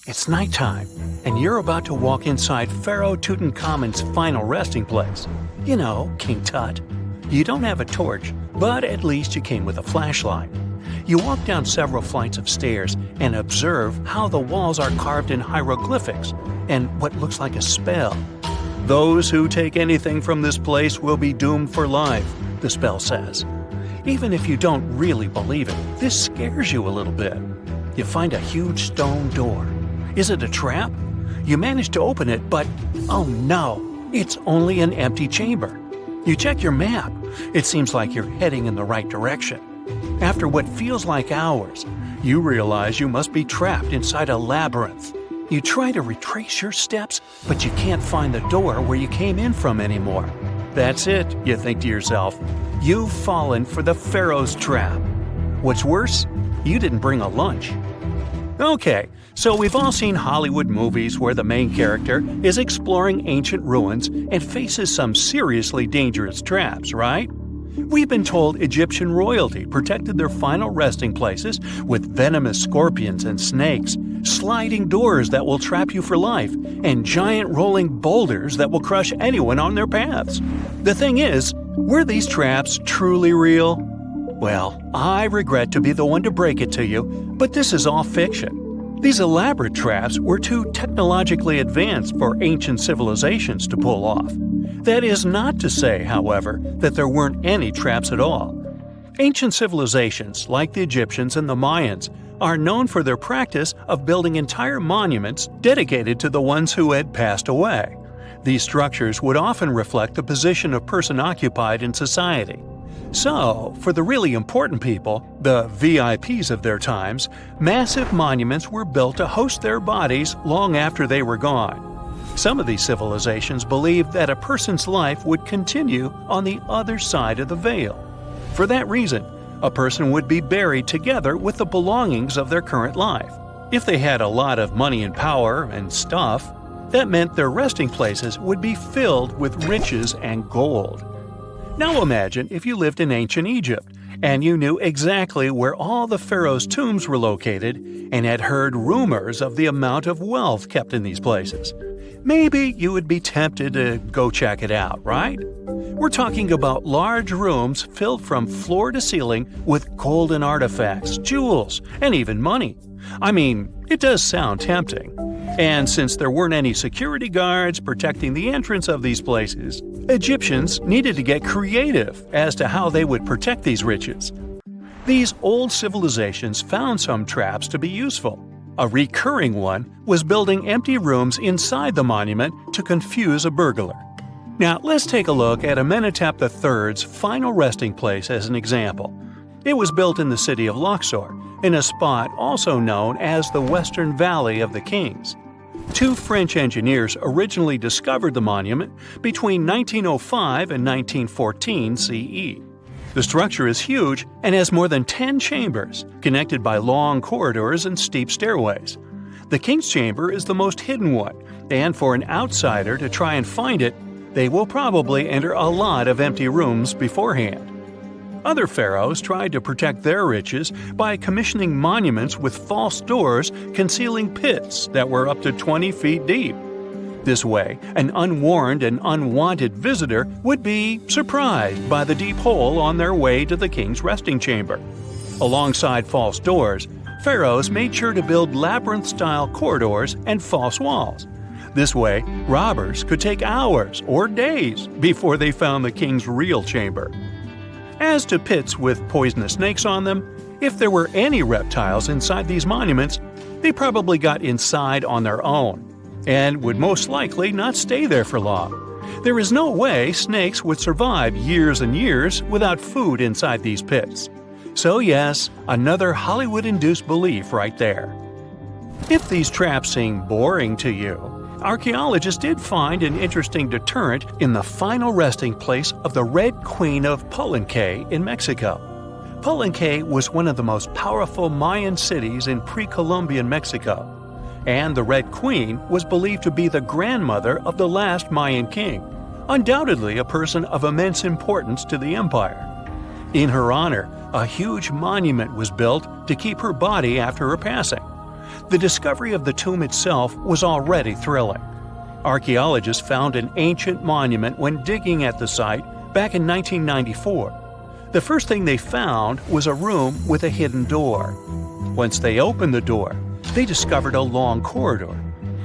It's nighttime, and you're about to walk inside Pharaoh Tutankhamun's final resting place. You know, King Tut. You don't have a torch, but at least you came with a flashlight. You walk down several flights of stairs and observe how the walls are carved in hieroglyphics and what looks like a spell. Those who take anything from this place will be doomed for life, the spell says. Even if you don't really believe it, this scares you a little bit. You find a huge stone door. Is it a trap? You manage to open it, but oh no, it's only an empty chamber. You check your map. It seems like you're heading in the right direction. After what feels like hours, you realize you must be trapped inside a labyrinth. You try to retrace your steps, but you can't find the door where you came in from anymore. That's it, you think to yourself. You've fallen for the Pharaoh's trap. What's worse, you didn't bring a lunch. Okay, so we've all seen Hollywood movies where the main character is exploring ancient ruins and faces some seriously dangerous traps, right? We've been told Egyptian royalty protected their final resting places with venomous scorpions and snakes, sliding doors that will trap you for life, and giant rolling boulders that will crush anyone on their paths. The thing is, were these traps truly real? Well, I regret to be the one to break it to you, but this is all fiction. These elaborate traps were too technologically advanced for ancient civilizations to pull off. That is not to say, however, that there weren't any traps at all. Ancient civilizations, like the Egyptians and the Mayans, are known for their practice of building entire monuments dedicated to the ones who had passed away. These structures would often reflect the position of person occupied in society. So, for the really important people, the VIPs of their times, massive monuments were built to host their bodies long after they were gone. Some of these civilizations believed that a person's life would continue on the other side of the veil. For that reason, a person would be buried together with the belongings of their current life. If they had a lot of money and power and stuff, that meant their resting places would be filled with riches and gold. Now imagine if you lived in ancient Egypt and you knew exactly where all the pharaohs' tombs were located and had heard rumors of the amount of wealth kept in these places. Maybe you would be tempted to go check it out, right? We're talking about large rooms filled from floor to ceiling with golden artifacts, jewels, and even money. I mean, it does sound tempting. And since there weren't any security guards protecting the entrance of these places, Egyptians needed to get creative as to how they would protect these riches. These old civilizations found some traps to be useful. A recurring one was building empty rooms inside the monument to confuse a burglar. Now, let's take a look at Amenhotep III's final resting place as an example. It was built in the city of Luxor, in a spot also known as the Western Valley of the Kings. Two French engineers originally discovered the monument between 1905 and 1914 CE. The structure is huge and has more than 10 chambers, connected by long corridors and steep stairways. The King's Chamber is the most hidden one, and for an outsider to try and find it, they will probably enter a lot of empty rooms beforehand. Other pharaohs tried to protect their riches by commissioning monuments with false doors concealing pits that were up to 20 feet deep. This way, an unwarned and unwanted visitor would be surprised by the deep hole on their way to the king's resting chamber. Alongside false doors, pharaohs made sure to build labyrinth-style corridors and false walls. This way, robbers could take hours or days before they found the king's real chamber. As to pits with poisonous snakes on them, if there were any reptiles inside these monuments, they probably got inside on their own, and would most likely not stay there for long. There is no way snakes would survive years and years without food inside these pits. So yes, another Hollywood-induced belief right there. If these traps seem boring to you, archaeologists did find an interesting deterrent in the final resting place of the Red Queen of Palenque in Mexico. Palenque was one of the most powerful Mayan cities in pre-Columbian Mexico, and the Red Queen was believed to be the grandmother of the last Mayan king, undoubtedly a person of immense importance to the empire. In her honor, a huge monument was built to keep her body after her passing. The discovery of the tomb itself was already thrilling. Archaeologists found an ancient monument when digging at the site back in 1994. The first thing they found was a room with a hidden door. Once they opened the door, they discovered a long corridor.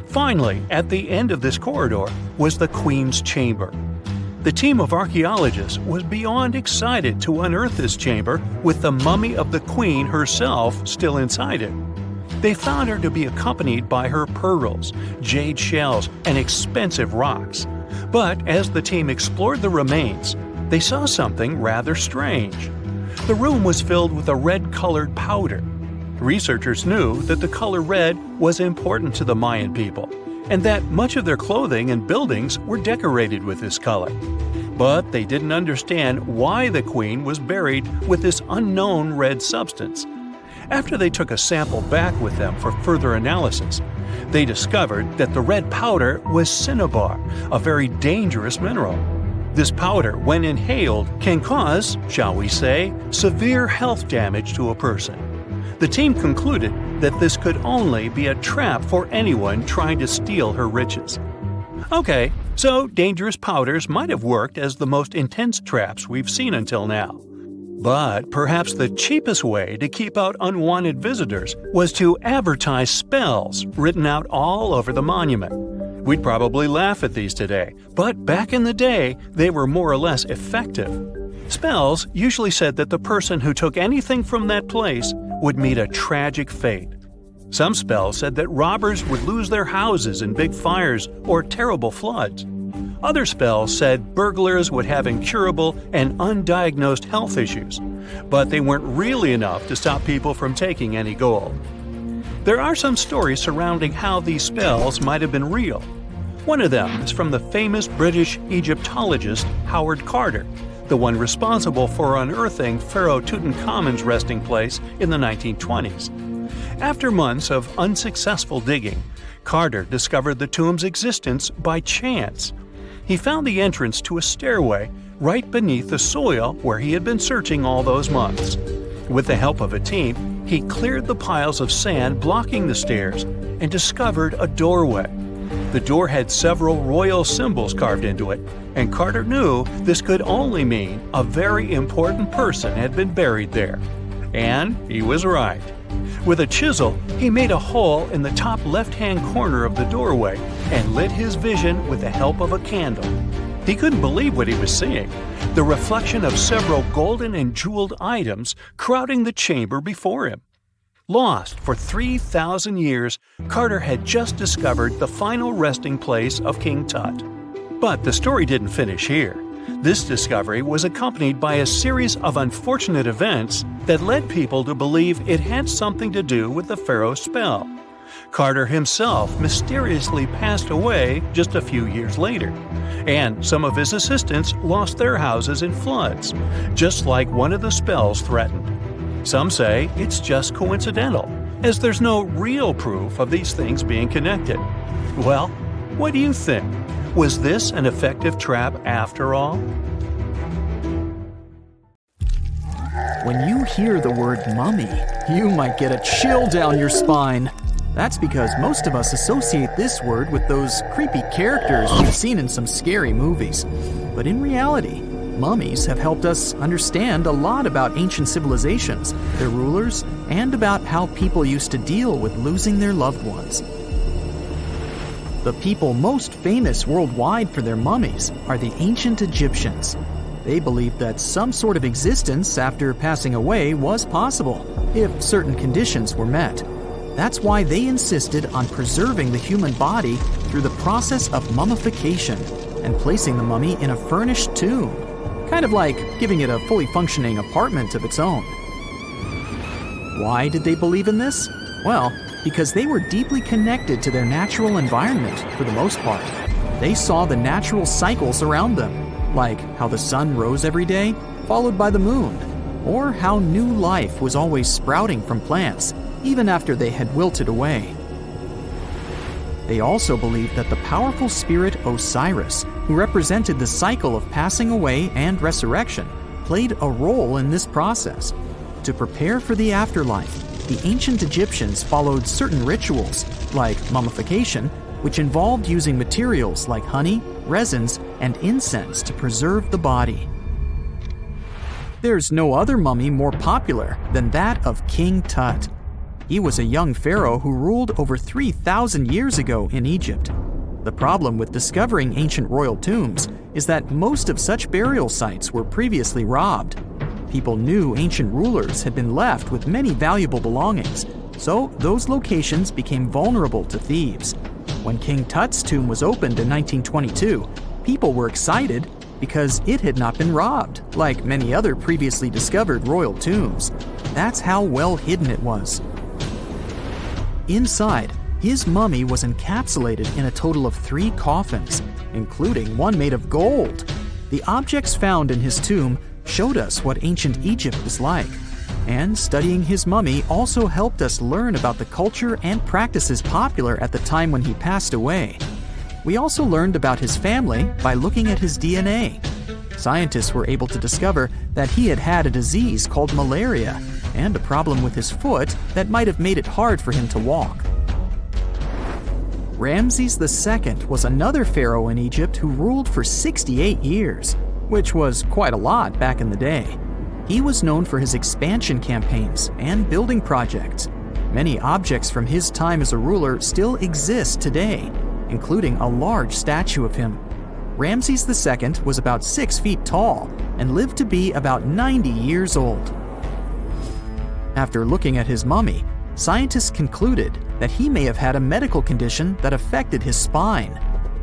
Finally, at the end of this corridor was the Queen's chamber. The team of archaeologists was beyond excited to unearth this chamber with the mummy of the Queen herself still inside it. They found her to be accompanied by her pearls, jade shells, and expensive rocks. But as the team explored the remains, they saw something rather strange. The room was filled with a red-colored powder. Researchers knew that the color red was important to the Mayan people, and that much of their clothing and buildings were decorated with this color. But they didn't understand why the Queen was buried with this unknown red substance. After they took a sample back with them for further analysis, they discovered that the red powder was cinnabar, a very dangerous mineral. This powder, when inhaled, can cause, shall we say, severe health damage to a person. The team concluded that this could only be a trap for anyone trying to steal her riches. Okay, so dangerous powders might have worked as the most intense traps we've seen until now. But perhaps the cheapest way to keep out unwanted visitors was to advertise spells written out all over the monument. We'd probably laugh at these today, but back in the day, they were more or less effective. Spells usually said that the person who took anything from that place would meet a tragic fate. Some spells said that robbers would lose their houses in big fires or terrible floods. Other spells said burglars would have incurable and undiagnosed health issues, but they weren't really enough to stop people from taking any gold. There are some stories surrounding how these spells might have been real. One of them is from the famous British Egyptologist Howard Carter, the one responsible for unearthing Pharaoh Tutankhamun's resting place in the 1920s. After months of unsuccessful digging, Carter discovered the tomb's existence by chance. He found the entrance to a stairway right beneath the soil where he had been searching all those months. With the help of a team, he cleared the piles of sand blocking the stairs and discovered a doorway. The door had several royal symbols carved into it, and Carter knew this could only mean a very important person had been buried there. And he was right. With a chisel, he made a hole in the top left-hand corner of the doorway and lit his vision with the help of a candle. He couldn't believe what he was seeing, the reflection of several golden and jeweled items crowding the chamber before him. Lost for 3,000 years, Carter had just discovered the final resting place of King Tut. But the story didn't finish here. This discovery was accompanied by a series of unfortunate events that led people to believe it had something to do with the pharaoh's spell. Carter himself mysteriously passed away just a few years later, and some of his assistants lost their houses in floods, just like one of the spells threatened. Some say it's just coincidental, as there's no real proof of these things being connected. Well, what do you think? Was this an effective trap after all? When you hear the word mummy, you might get a chill down your spine. That's because most of us associate this word with those creepy characters we've seen in some scary movies. But in reality, mummies have helped us understand a lot about ancient civilizations, their rulers, and about how people used to deal with losing their loved ones. The people most famous worldwide for their mummies are the ancient Egyptians. They believed that some sort of existence after passing away was possible, if certain conditions were met. That's why they insisted on preserving the human body through the process of mummification and placing the mummy in a furnished tomb, kind of like giving it a fully functioning apartment of its own. Why did they believe in this? Well, because they were deeply connected to their natural environment for the most part. They saw the natural cycles around them, like how the sun rose every day, followed by the moon, or how new life was always sprouting from plants, even after they had wilted away. They also believed that the powerful spirit Osiris, who represented the cycle of passing away and resurrection, played a role in this process. To prepare for the afterlife, the ancient Egyptians followed certain rituals, like mummification, which involved using materials like honey, resins, and incense to preserve the body. There's no other mummy more popular than that of King Tut. He was a young pharaoh who ruled over 3,000 years ago in Egypt. The problem with discovering ancient royal tombs is that most of such burial sites were previously robbed. People knew ancient rulers had been left with many valuable belongings, so those locations became vulnerable to thieves. When King Tut's tomb was opened in 1922, people were excited because it had not been robbed, like many other previously discovered royal tombs. That's how well hidden it was. Inside, his mummy was encapsulated in a total of 3 coffins, including one made of gold. The objects found in his tomb showed us what ancient Egypt was like, and studying his mummy also helped us learn about the culture and practices popular at the time when he passed away. We also learned about his family by looking at his DNA. Scientists were able to discover that he had had a disease called malaria and a problem with his foot that might have made it hard for him to walk. Ramses II was another pharaoh in Egypt who ruled for 68 years, which was quite a lot back in the day. He was known for his expansion campaigns and building projects. Many objects from his time as a ruler still exist today, including a large statue of him. Ramses II was about 6 feet tall and lived to be about 90 years old. After looking at his mummy, scientists concluded that he may have had a medical condition that affected his spine.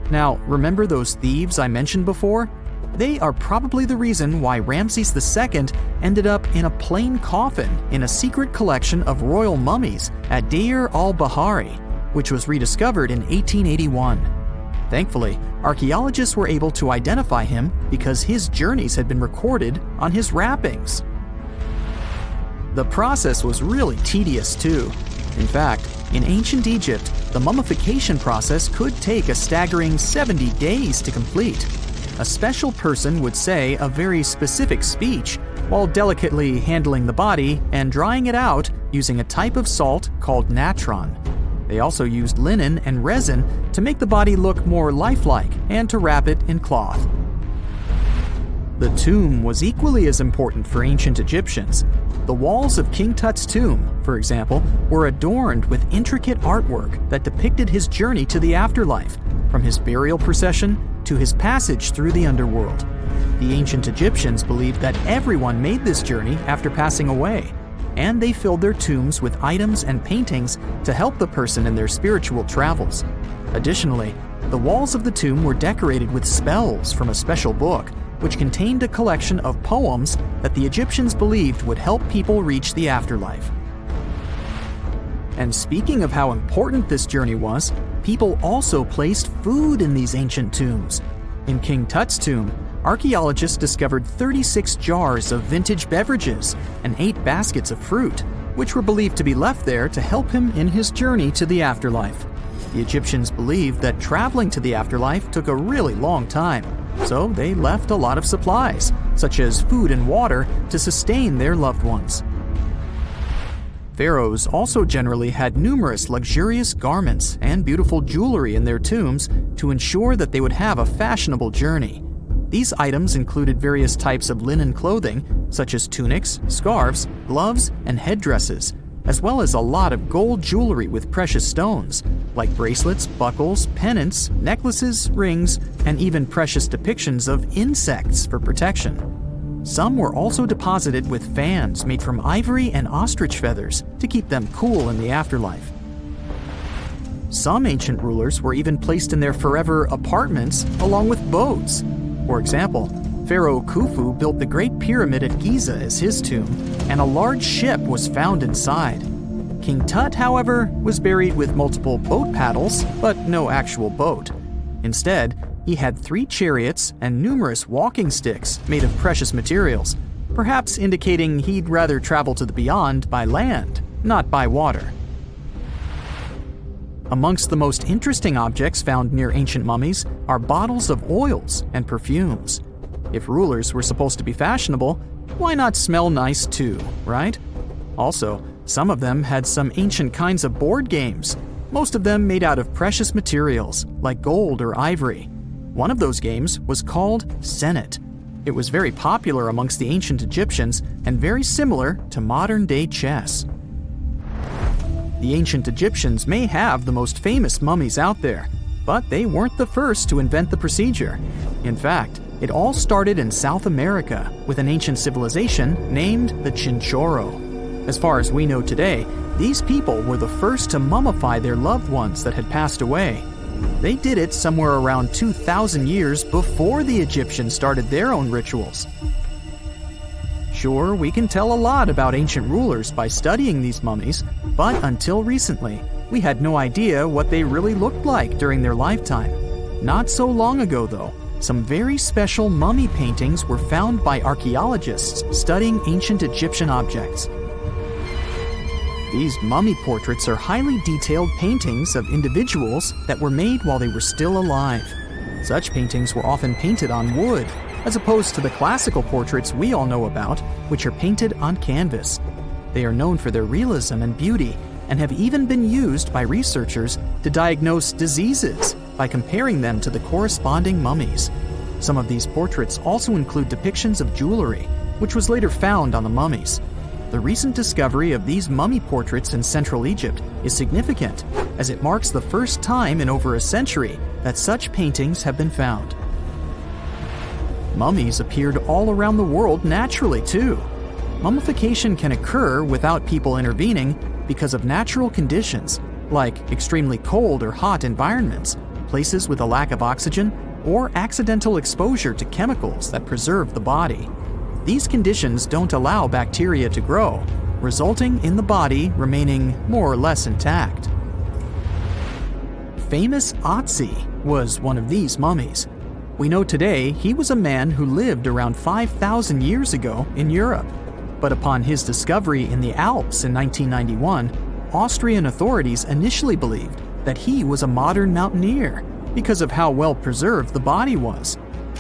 Now, remember those thieves I mentioned before? They are probably the reason why Ramses II ended up in a plain coffin in a secret collection of royal mummies at Deir al-Bahari, which was rediscovered in 1881. Thankfully, archaeologists were able to identify him because his journeys had been recorded on his wrappings. The process was really tedious too. In fact, in ancient Egypt, the mummification process could take a staggering 70 days to complete. A special person would say a very specific speech while delicately handling the body and drying it out using a type of salt called natron. They also used linen and resin to make the body look more lifelike and to wrap it in cloth. The tomb was equally as important for ancient Egyptians. The walls of King Tut's tomb, for example, were adorned with intricate artwork that depicted his journey to the afterlife, from his burial procession to his passage through the underworld. The ancient Egyptians believed that everyone made this journey after passing away, and they filled their tombs with items and paintings to help the person in their spiritual travels. Additionally, the walls of the tomb were decorated with spells from a special book, which contained a collection of poems that the Egyptians believed would help people reach the afterlife. And speaking of how important this journey was, people also placed food in these ancient tombs. In King Tut's tomb, archaeologists discovered 36 jars of vintage beverages and 8 baskets of fruit, which were believed to be left there to help him in his journey to the afterlife. The Egyptians believed that traveling to the afterlife took a really long time, so they left a lot of supplies, such as food and water, to sustain their loved ones. Pharaohs also generally had numerous luxurious garments and beautiful jewelry in their tombs to ensure that they would have a fashionable journey. These items included various types of linen clothing, such as tunics, scarves, gloves, and headdresses, as well as a lot of gold jewelry with precious stones, like bracelets, buckles, pendants, necklaces, rings, and even precious depictions of insects for protection. Some were also deposited with fans made from ivory and ostrich feathers to keep them cool in the afterlife. Some ancient rulers were even placed in their forever apartments along with boats. For example, Pharaoh Khufu built the Great Pyramid at Giza as his tomb, and a large ship was found inside. King Tut, however, was buried with multiple boat paddles, but no actual boat. Instead, he had 3 chariots and numerous walking sticks made of precious materials, perhaps indicating he'd rather travel to the beyond by land, not by water. Amongst the most interesting objects found near ancient mummies are bottles of oils and perfumes. If rulers were supposed to be fashionable, why not smell nice too, right? Also, Some of them had some ancient kinds of board games, most of them made out of precious materials like gold or ivory. One of those games was called Senet. It was very popular amongst the ancient Egyptians and very similar to modern-day chess. The ancient Egyptians may have the most famous mummies out there, but they weren't the first to invent the procedure. In fact, it all started in South America with an ancient civilization named the Chinchorro. As far as we know today, these people were the first to mummify their loved ones that had passed away. They did it somewhere around 2,000 years before the Egyptians started their own rituals. Sure, we can tell a lot about ancient rulers by studying these mummies, but until recently, we had no idea what they really looked like during their lifetime. Not so long ago, though, some very special mummy paintings were found by archaeologists studying ancient Egyptian objects. These mummy portraits are highly detailed paintings of individuals that were made while they were still alive. Such paintings were often painted on wood, as opposed to the classical portraits we all know about, which are painted on canvas. They are known for their realism and beauty, and have even been used by researchers to diagnose diseases by comparing them to the corresponding mummies. Some of these portraits also include depictions of jewelry, which was later found on the mummies. The recent discovery of these mummy portraits in Central Egypt is significant, as it marks the first time in over a century that such paintings have been found. Mummies appeared all around the world naturally, too. Mummification can occur without people intervening because of natural conditions, like extremely cold or hot environments, places with a lack of oxygen, or accidental exposure to chemicals that preserve the body. These conditions don't allow bacteria to grow, resulting in the body remaining more or less intact. Famous Otzi was one of these mummies. We know today he was a man who lived around 5,000 years ago in Europe. But upon his discovery in the Alps in 1991, Austrian authorities initially believed that he was a modern mountaineer because of how well preserved the body was.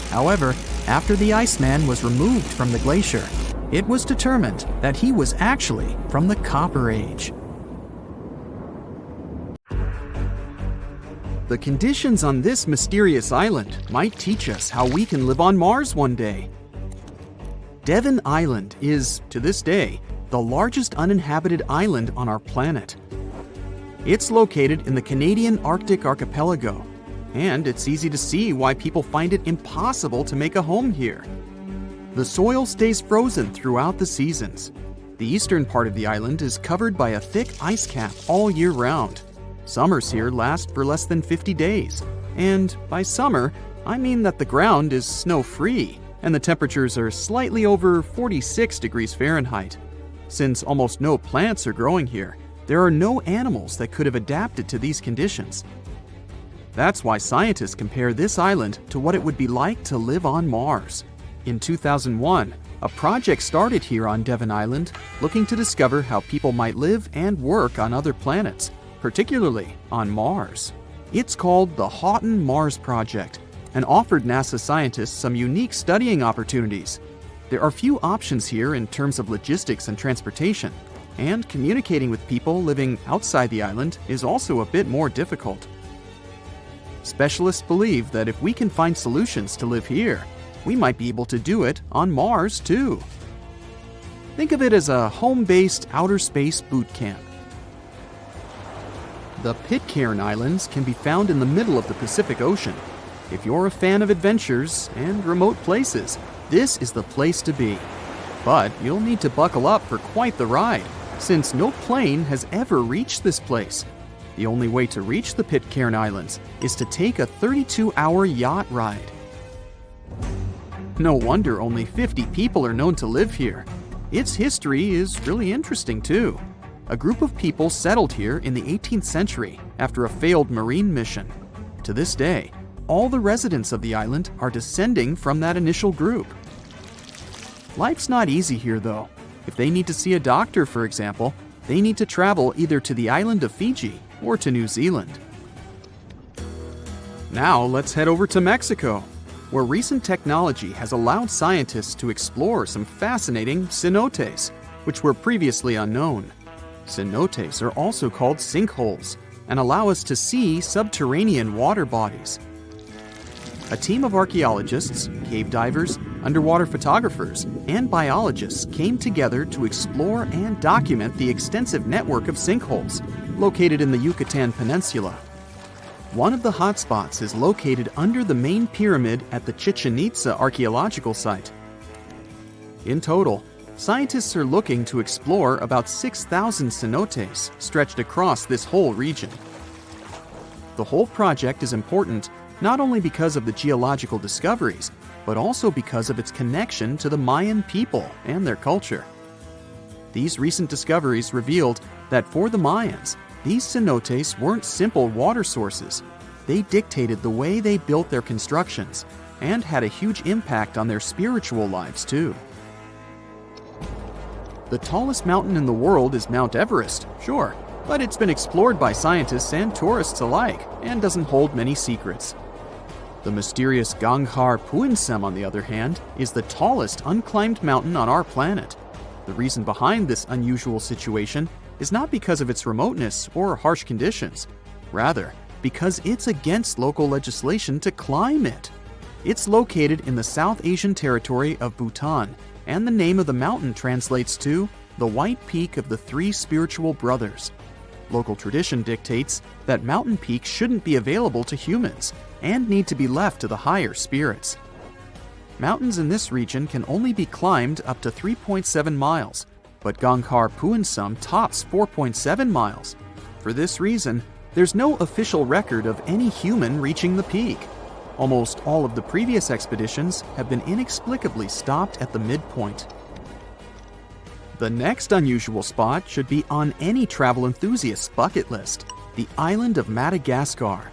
However, after the Iceman was removed from the glacier, it was determined that he was actually from the Copper Age. The conditions on this mysterious island might teach us how we can live on Mars one day. Devon Island is, to this day, the largest uninhabited island on our planet. It's located in the Canadian Arctic archipelago, and it's easy to see why people find it impossible to make a home here. The soil stays frozen throughout the seasons. The eastern part of the island is covered by a thick ice cap all year round. Summers here last for less than 50 days, and by summer, I mean that the ground is snow-free and the temperatures are slightly over 46 degrees Fahrenheit. Since almost no plants are growing here, there are no animals that could have adapted to these conditions. That's why scientists compare this island to what it would be like to live on Mars. In 2001, a project started here on Devon Island looking to discover how people might live and work on other planets, particularly on Mars. It's called the Houghton Mars Project and offered NASA scientists some unique studying opportunities. There are few options here in terms of logistics and transportation, and communicating with people living outside the island is also a bit more difficult. Specialists believe that if we can find solutions to live here, we might be able to do it on Mars too. Think of it as a home-based outer space boot camp. The Pitcairn Islands can be found in the middle of the Pacific Ocean. If you're a fan of adventures and remote places, this is the place to be. But you'll need to buckle up for quite the ride, since no plane has ever reached this place. The only way to reach the Pitcairn Islands is to take a 32-hour yacht ride. No wonder only 50 people are known to live here. Its history is really interesting too. A group of people settled here in the 18th century after a failed marine mission. To this day, all the residents of the island are descending from that initial group. Life's not easy here though. If they need to see a doctor, for example, they need to travel either to the island of Fiji or to New Zealand. Now let's head over to Mexico, where recent technology has allowed scientists to explore some fascinating cenotes, which were previously unknown. Cenotes are also called sinkholes and allow us to see subterranean water bodies. A team of archaeologists, cave divers, underwater photographers, and biologists came together to explore and document the extensive network of sinkholes located in the Yucatan Peninsula. One of the hotspots is located under the main pyramid at the Chichen Itza archaeological site. In total, scientists are looking to explore about 6,000 cenotes stretched across this whole region. The whole project is important not only because of the geological discoveries, but also because of its connection to the Mayan people and their culture. These recent discoveries revealed that for the Mayans, these cenotes weren't simple water sources. They dictated the way they built their constructions and had a huge impact on their spiritual lives too. The tallest mountain in the world is Mount Everest, sure, but it's been explored by scientists and tourists alike and doesn't hold many secrets. The mysterious Ganghar Puensum, on the other hand, is the tallest unclimbed mountain on our planet. The reason behind this unusual situation is not because of its remoteness or harsh conditions. Rather, because it's against local legislation to climb it. It's located in the South Asian territory of Bhutan, and the name of the mountain translates to the White Peak of the Three Spiritual Brothers. Local tradition dictates that mountain peaks shouldn't be available to humans and need to be left to the higher spirits. Mountains in this region can only be climbed up to 3.7 miles, but Ganghar Puensum tops 4.7 miles. For this reason, there's no official record of any human reaching the peak. Almost all of the previous expeditions have been inexplicably stopped at the midpoint. The next unusual spot should be on any travel enthusiast's bucket list, the island of Madagascar.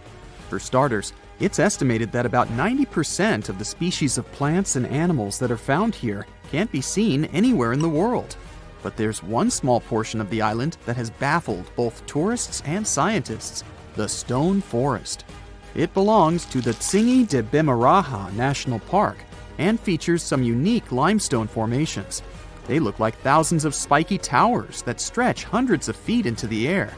For starters, it's estimated that about 90% of the species of plants and animals that are found here can't be seen anywhere in the world. But there's one small portion of the island that has baffled both tourists and scientists, the Stone Forest. It belongs to the Tsingy de Bemaraha National Park and features some unique limestone formations. They look like thousands of spiky towers that stretch hundreds of feet into the air.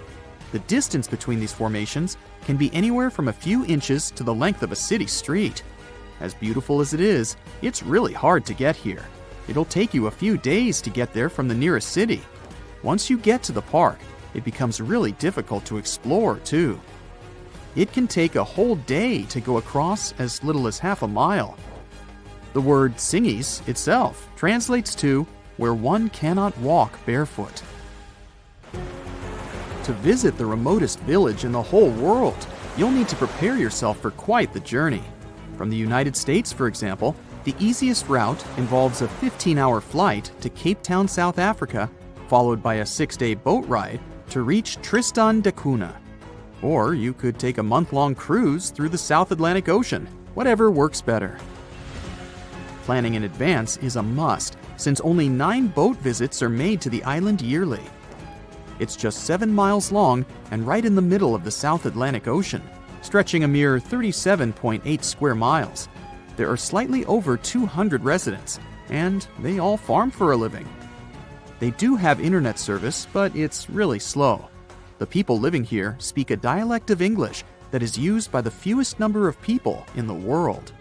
The distance between these formations can be anywhere from a few inches to the length of a city street. As beautiful as it is, it's really hard to get here. It'll take you a few days to get there from the nearest city. Once you get to the park, it becomes really difficult to explore too. It can take a whole day to go across as little as half a mile. The word Tsingys itself translates to where one cannot walk barefoot. To visit the remotest village in the whole world, you'll need to prepare yourself for quite the journey. From the United States, for example, the easiest route involves a 15-hour flight to Cape Town, South Africa, followed by a 6-day boat ride to reach Tristan da Cunha. Or you could take a month-long cruise through the South Atlantic Ocean, whatever works better. Planning in advance is a must, since only 9 boat visits are made to the island yearly. It's just 7 miles long and right in the middle of the South Atlantic Ocean, stretching a mere 37.8 square miles. There are slightly over 200 residents, and they all farm for a living. They do have internet service, but it's really slow. The people living here speak a dialect of English that is used by the fewest number of people in the world.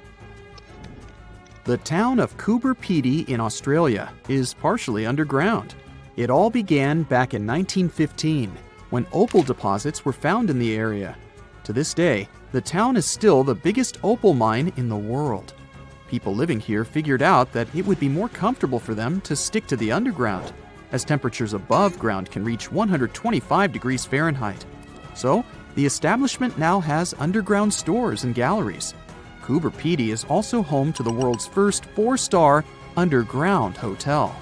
The town of Coober Pedy in Australia is partially underground. It all began back in 1915, when opal deposits were found in the area. To this day, the town is still the biggest opal mine in the world. People living here figured out that it would be more comfortable for them to stick to the underground, as temperatures above ground can reach 125 degrees Fahrenheit. So, the establishment now has underground stores and galleries. Coober Pedy is also home to the world's first 4-star underground hotel.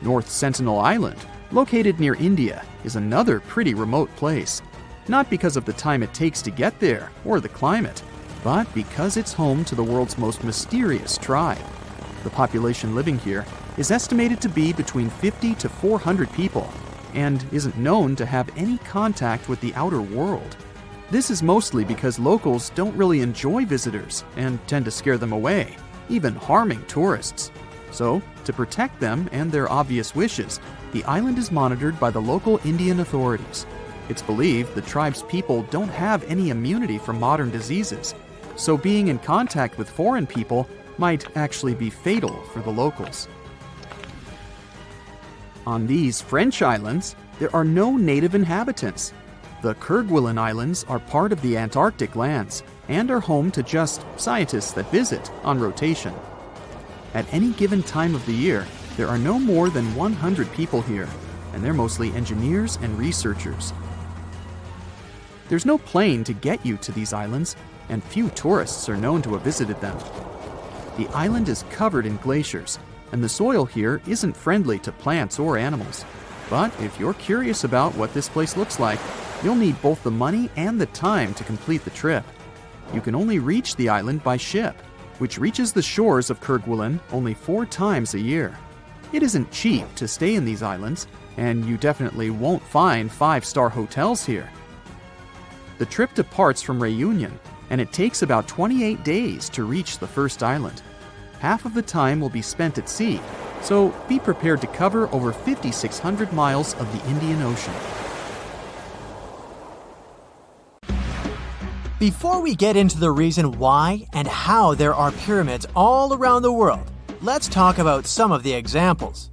North Sentinel Island, located near India, is another pretty remote place. Not because of the time it takes to get there or the climate, but because it's home to the world's most mysterious tribe. The population living here is estimated to be between 50 to 400 people and isn't known to have any contact with the outer world. This is mostly because locals don't really enjoy visitors and tend to scare them away, even harming tourists. So, to protect them and their obvious wishes, the island is monitored by the local Indian authorities. It's believed the tribe's people don't have any immunity from modern diseases, so being in contact with foreign people might actually be fatal for the locals. On these French islands, there are no native inhabitants. The Kerguelen Islands are part of the Antarctic lands and are home to just scientists that visit on rotation. At any given time of the year, there are no more than 100 people here, and they're mostly engineers and researchers. There's no plane to get you to these islands, and few tourists are known to have visited them. The island is covered in glaciers, and the soil here isn't friendly to plants or animals. But if you're curious about what this place looks like, you'll need both the money and the time to complete the trip. You can only reach the island by ship, which reaches the shores of Kerguelen only 4 times a year. It isn't cheap to stay in these islands, and you definitely won't find 5-star hotels here. The trip departs from Réunion, and it takes about 28 days to reach the first island. Half of the time will be spent at sea, so be prepared to cover over 5,600 miles of the Indian Ocean. Before we get into the reason why and how there are pyramids all around the world, let's talk about some of the examples.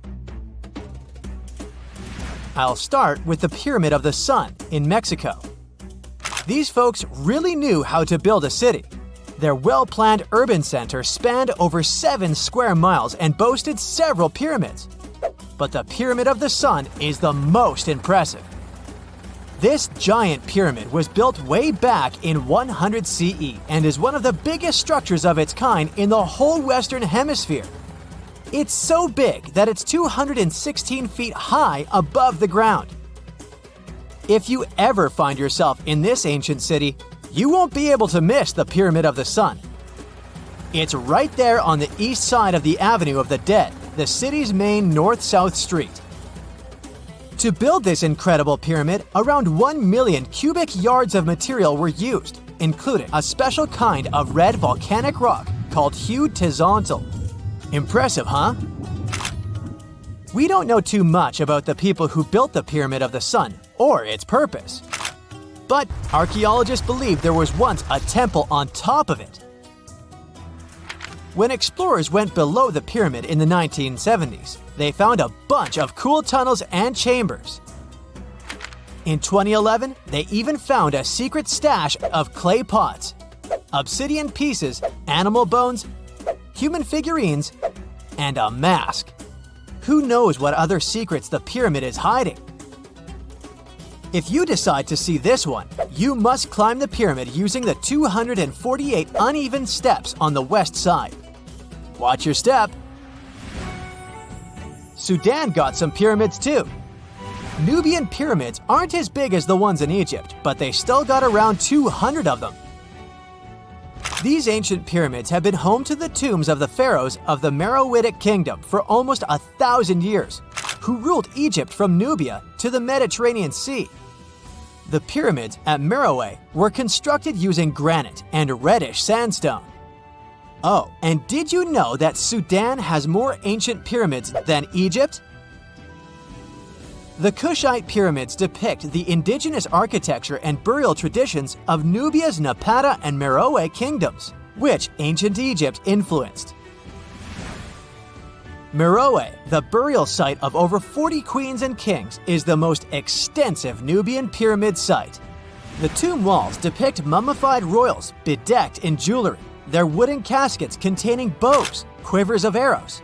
I'll start with the Pyramid of the Sun in Mexico. These folks really knew how to build a city. Their well-planned urban center spanned over 7 square miles and boasted several pyramids. But the Pyramid of the Sun is the most impressive. This giant pyramid was built way back in 100 CE and is one of the biggest structures of its kind in the whole Western Hemisphere. It's so big that it's 216 feet high above the ground. If you ever find yourself in this ancient city, you won't be able to miss the Pyramid of the Sun. It's right there on the east side of the Avenue of the Dead, the city's main north-south street. To build this incredible pyramid, around 1 million cubic yards of material were used, including a special kind of red volcanic rock called hued tezontle. Impressive, huh? We don't know too much about the people who built the Pyramid of the Sun or its purpose. But archaeologists believe there was once a temple on top of it. When explorers went below the pyramid in the 1970s, they found a bunch of cool tunnels and chambers. In 2011, they even found a secret stash of clay pots, obsidian pieces, animal bones, human figurines, and a mask. Who knows what other secrets the pyramid is hiding? If you decide to see this one, you must climb the pyramid using the 248 uneven steps on the west side. Watch your step. Sudan got some pyramids too. Nubian pyramids aren't as big as the ones in Egypt, but they still got around 200 of them. These ancient pyramids have been home to the tombs of the pharaohs of the Meroitic Kingdom for almost 1,000 years, who ruled Egypt from Nubia to the Mediterranean Sea. The pyramids at Meroe were constructed using granite and reddish sandstone. Oh, and did you know that Sudan has more ancient pyramids than Egypt? The Kushite pyramids depict the indigenous architecture and burial traditions of Nubia's Napata and Meroe kingdoms, which ancient Egypt influenced. Meroe, the burial site of over 40 queens and kings, is the most extensive Nubian pyramid site. The tomb walls depict mummified royals bedecked in jewelry, their wooden caskets containing bows, quivers of arrows,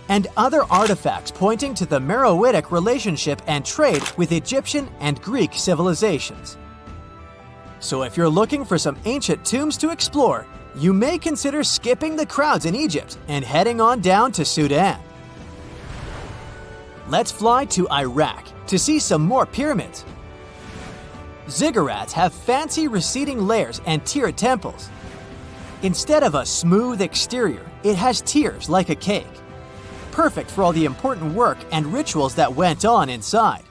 and other artifacts pointing to the Meroitic relationship and trade with Egyptian and Greek civilizations. So if you're looking for some ancient tombs to explore, you may consider skipping the crowds in Egypt and heading on down to Sudan. Let's fly to Iraq to see some more pyramids. Ziggurats have fancy receding layers and tiered temples. Instead of a smooth exterior, it has tiers like a cake. Perfect for all the important work and rituals that went on inside.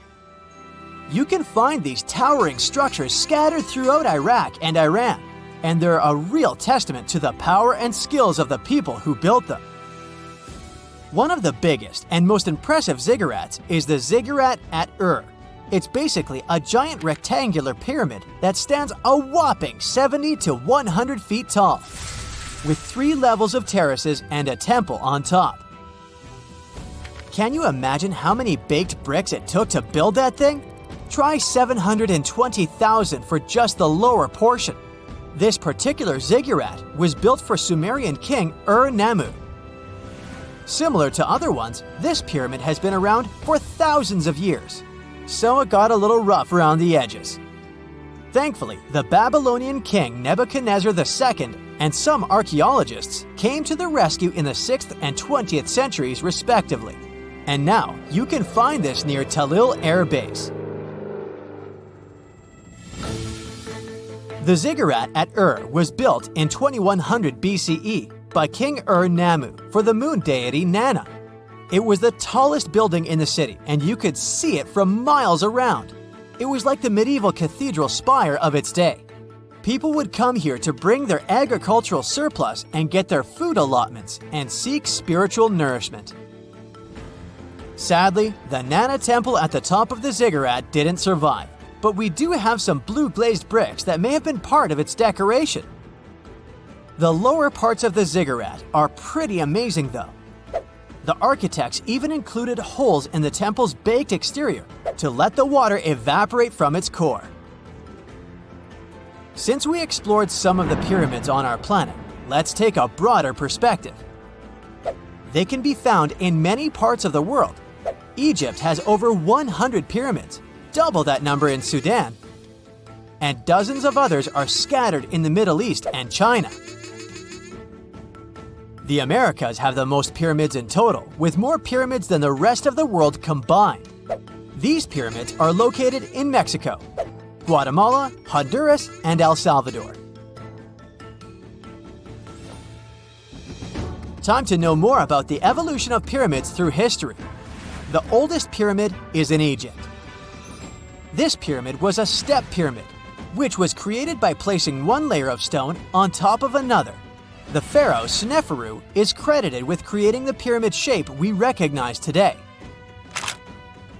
You can find these towering structures scattered throughout Iraq and Iran, and they're a real testament to the power and skills of the people who built them. One of the biggest and most impressive ziggurats is the ziggurat at Ur. It's basically a giant rectangular pyramid that stands a whopping 70 to 100 feet tall, with 3 levels of terraces and a temple on top. Can you imagine how many baked bricks it took to build that thing? Try 720,000 for just the lower portion. This particular ziggurat was built for Sumerian king Ur-Nammu. Similar to other ones, this pyramid has been around for thousands of years, so it got a little rough around the edges. Thankfully, the Babylonian king Nebuchadnezzar II and some archaeologists came to the rescue in the 6th and 20th centuries respectively, and now you can find this near Talil Air Base. The ziggurat at Ur was built in 2100 BCE by King Ur-Nammu for the moon deity Nana. It was the tallest building in the city, and you could see it from miles around. It was like the medieval cathedral spire of its day. People would come here to bring their agricultural surplus and get their food allotments and seek spiritual nourishment. Sadly, the Nana temple at the top of the ziggurat didn't survive, but we do have some blue glazed bricks that may have been part of its decoration. The lower parts of the ziggurat are pretty amazing though. The architects even included holes in the temple's baked exterior to let the water evaporate from its core. Since we explored some of the pyramids on our planet, let's take a broader perspective. They can be found in many parts of the world. Egypt has over 100 pyramids, double that number in Sudan, and dozens of others are scattered in the Middle East and China. The Americas have the most pyramids in total, with more pyramids than the rest of the world combined. These pyramids are located in Mexico, Guatemala, Honduras, and El Salvador. Time to know more about the evolution of pyramids through history. The oldest pyramid is in Egypt. This pyramid was a step pyramid, which was created by placing one layer of stone on top of another. The pharaoh Sneferu is credited with creating the pyramid shape we recognize today.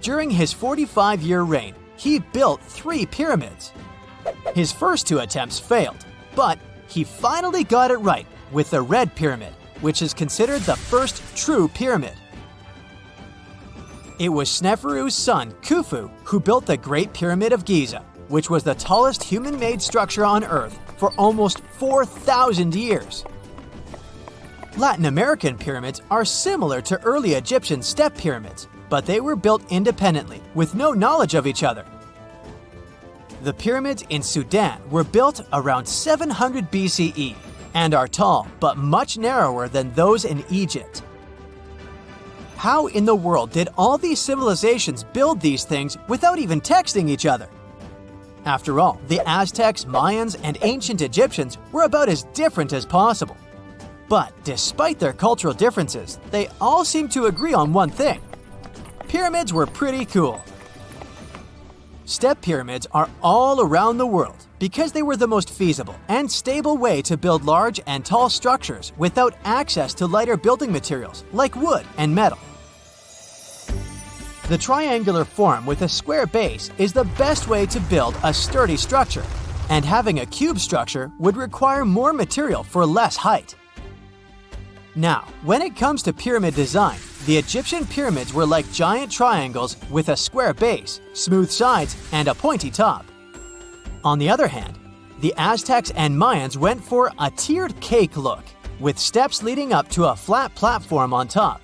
During his 45-year reign, he built 3 pyramids. His first 2 attempts failed, but he finally got it right with the Red Pyramid, which is considered the first true pyramid. It was Sneferu's son, Khufu, who built the Great Pyramid of Giza, which was the tallest human-made structure on Earth for almost 4,000 years. Latin American pyramids are similar to early Egyptian step pyramids, but they were built independently, with no knowledge of each other. The pyramids in Sudan were built around 700 BCE and are tall but much narrower than those in Egypt. How in the world did all these civilizations build these things without even texting each other? After all, the Aztecs, Mayans, and ancient Egyptians were about as different as possible. But despite their cultural differences, they all seem to agree on one thing. Pyramids were pretty cool. Step pyramids are all around the world because they were the most feasible and stable way to build large and tall structures without access to lighter building materials like wood and metal. The triangular form with a square base is the best way to build a sturdy structure, and having a cube structure would require more material for less height. Now, when it comes to pyramid design, the Egyptian pyramids were like giant triangles with a square base, smooth sides, and a pointy top. On the other hand, the Aztecs and Mayans went for a tiered cake look, with steps leading up to a flat platform on top.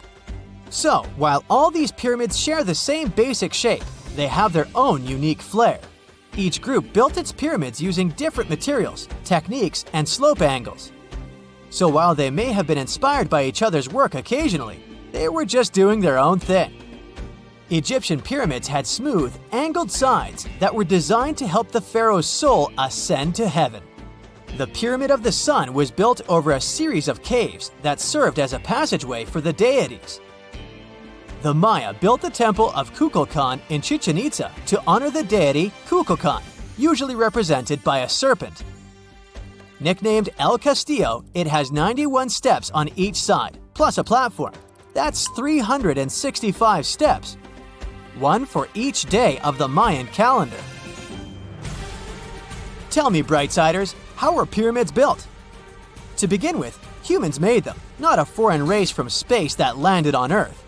So, while all these pyramids share the same basic shape, they have their own unique flair. Each group built its pyramids using different materials, techniques, and slope angles. So while they may have been inspired by each other's work occasionally, they were just doing their own thing. Egyptian pyramids had smooth, angled sides that were designed to help the pharaoh's soul ascend to heaven. The Pyramid of the Sun was built over a series of caves that served as a passageway for the deities. The Maya built the temple of Kukulkan in Chichen Itza to honor the deity Kukulkan, usually represented by a serpent. Nicknamed El Castillo, it has 91 steps on each side, plus a platform. That's 365 steps, one for each day of the Mayan calendar. Tell me, Brightsiders, how were pyramids built? To begin with, humans made them, not a foreign race from space that landed on Earth.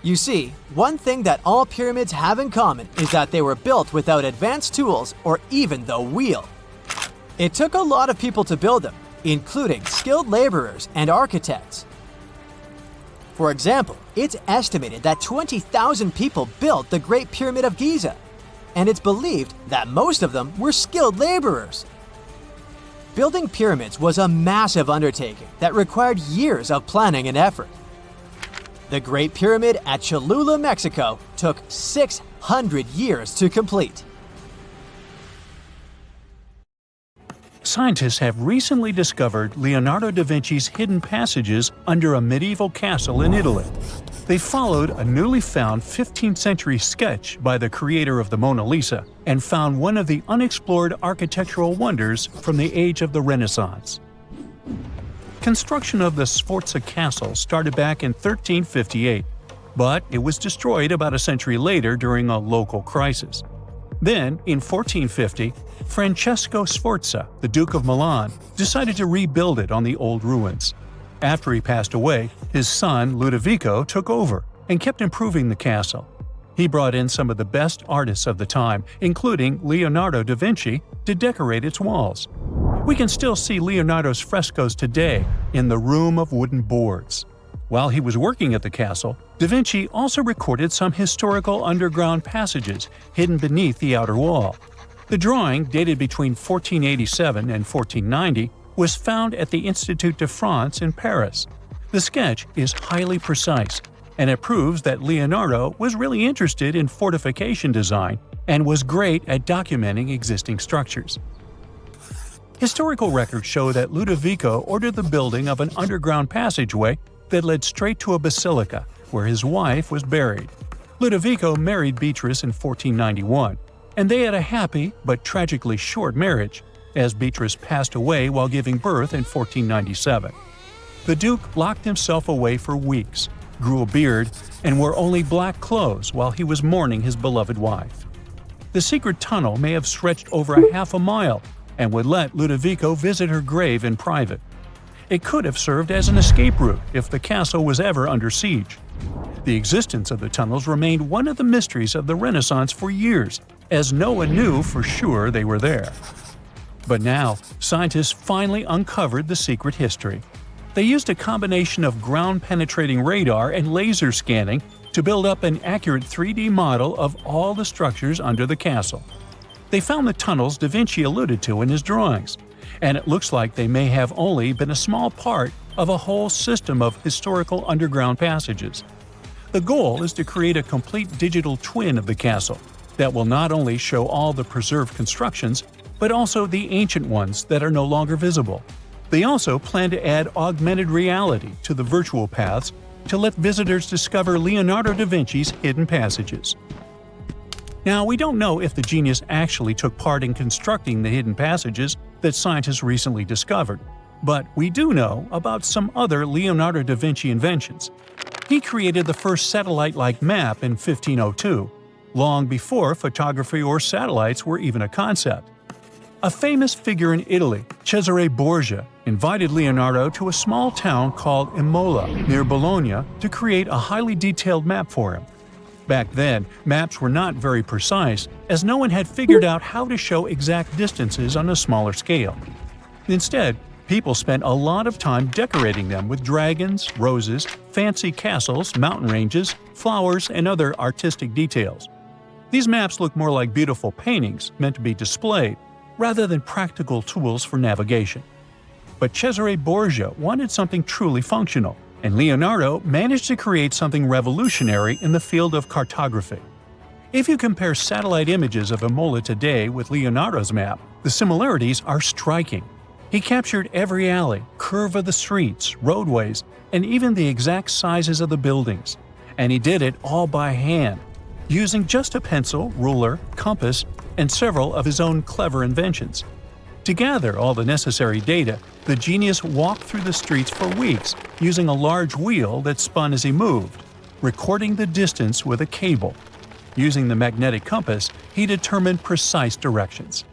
You see, one thing that all pyramids have in common is that they were built without advanced tools or even the wheel. It took a lot of people to build them, including skilled laborers and architects. For example, it's estimated that 20,000 people built the Great Pyramid of Giza, and it's believed that most of them were skilled laborers. Building pyramids was a massive undertaking that required years of planning and effort. The Great Pyramid at Cholula, Mexico, took 600 years to complete. Scientists have recently discovered Leonardo da Vinci's hidden passages under a medieval castle in Italy. They followed a newly found 15th century sketch by the creator of the Mona Lisa and found one of the unexplored architectural wonders from the age of the Renaissance. Construction of the Sforza Castle started back in 1358, but it was destroyed about a century later during a local crisis. Then, in 1450, Francesco Sforza, the Duke of Milan, decided to rebuild it on the old ruins. After he passed away, his son Ludovico took over and kept improving the castle. He brought in some of the best artists of the time, including Leonardo da Vinci, to decorate its walls. We can still see Leonardo's frescoes today in the Room of Wooden Boards. While he was working at the castle, da Vinci also recorded some historical underground passages hidden beneath the outer wall. The drawing, dated between 1487 and 1490, was found at the Institut de France in Paris. The sketch is highly precise, and it proves that Leonardo was really interested in fortification design and was great at documenting existing structures. Historical records show that Ludovico ordered the building of an underground passageway that led straight to a basilica, where his wife was buried. Ludovico married Beatrice in 1491, and they had a happy but tragically short marriage, as Beatrice passed away while giving birth in 1497. The Duke locked himself away for weeks, grew a beard, and wore only black clothes while he was mourning his beloved wife. The secret tunnel may have stretched over a half a mile and would let Ludovico visit her grave in private. It could have served as an escape route if the castle was ever under siege. The existence of the tunnels remained one of the mysteries of the Renaissance for years, as no one knew for sure they were there. But now, scientists finally uncovered the secret history. They used a combination of ground-penetrating radar and laser scanning to build up an accurate 3D model of all the structures under the castle. They found the tunnels da Vinci alluded to in his drawings, and it looks like they may have only been a small part of a whole system of historical underground passages. The goal is to create a complete digital twin of the castle that will not only show all the preserved constructions, but also the ancient ones that are no longer visible. They also plan to add augmented reality to the virtual paths to let visitors discover Leonardo da Vinci's hidden passages. Now, we don't know if the genius actually took part in constructing the hidden passages that scientists recently discovered, but we do know about some other Leonardo da Vinci inventions. He created the first satellite-like map in 1502, long before photography or satellites were even a concept. A famous figure in Italy, Cesare Borgia, invited Leonardo to a small town called Imola, near Bologna, to create a highly detailed map for him. Back then, maps were not very precise, as no one had figured out how to show exact distances on a smaller scale. Instead, people spent a lot of time decorating them with dragons, roses, fancy castles, mountain ranges, flowers, and other artistic details. These maps look more like beautiful paintings meant to be displayed, rather than practical tools for navigation. But Cesare Borgia wanted something truly functional, and Leonardo managed to create something revolutionary in the field of cartography. If you compare satellite images of Imola today with Leonardo's map, the similarities are striking. He captured every alley, curve of the streets, roadways, and even the exact sizes of the buildings. And he did it all by hand, using just a pencil, ruler, compass, and several of his own clever inventions. To gather all the necessary data, the genius walked through the streets for weeks using a large wheel that spun as he moved, recording the distance with a cable. Using the magnetic compass, he determined precise directions.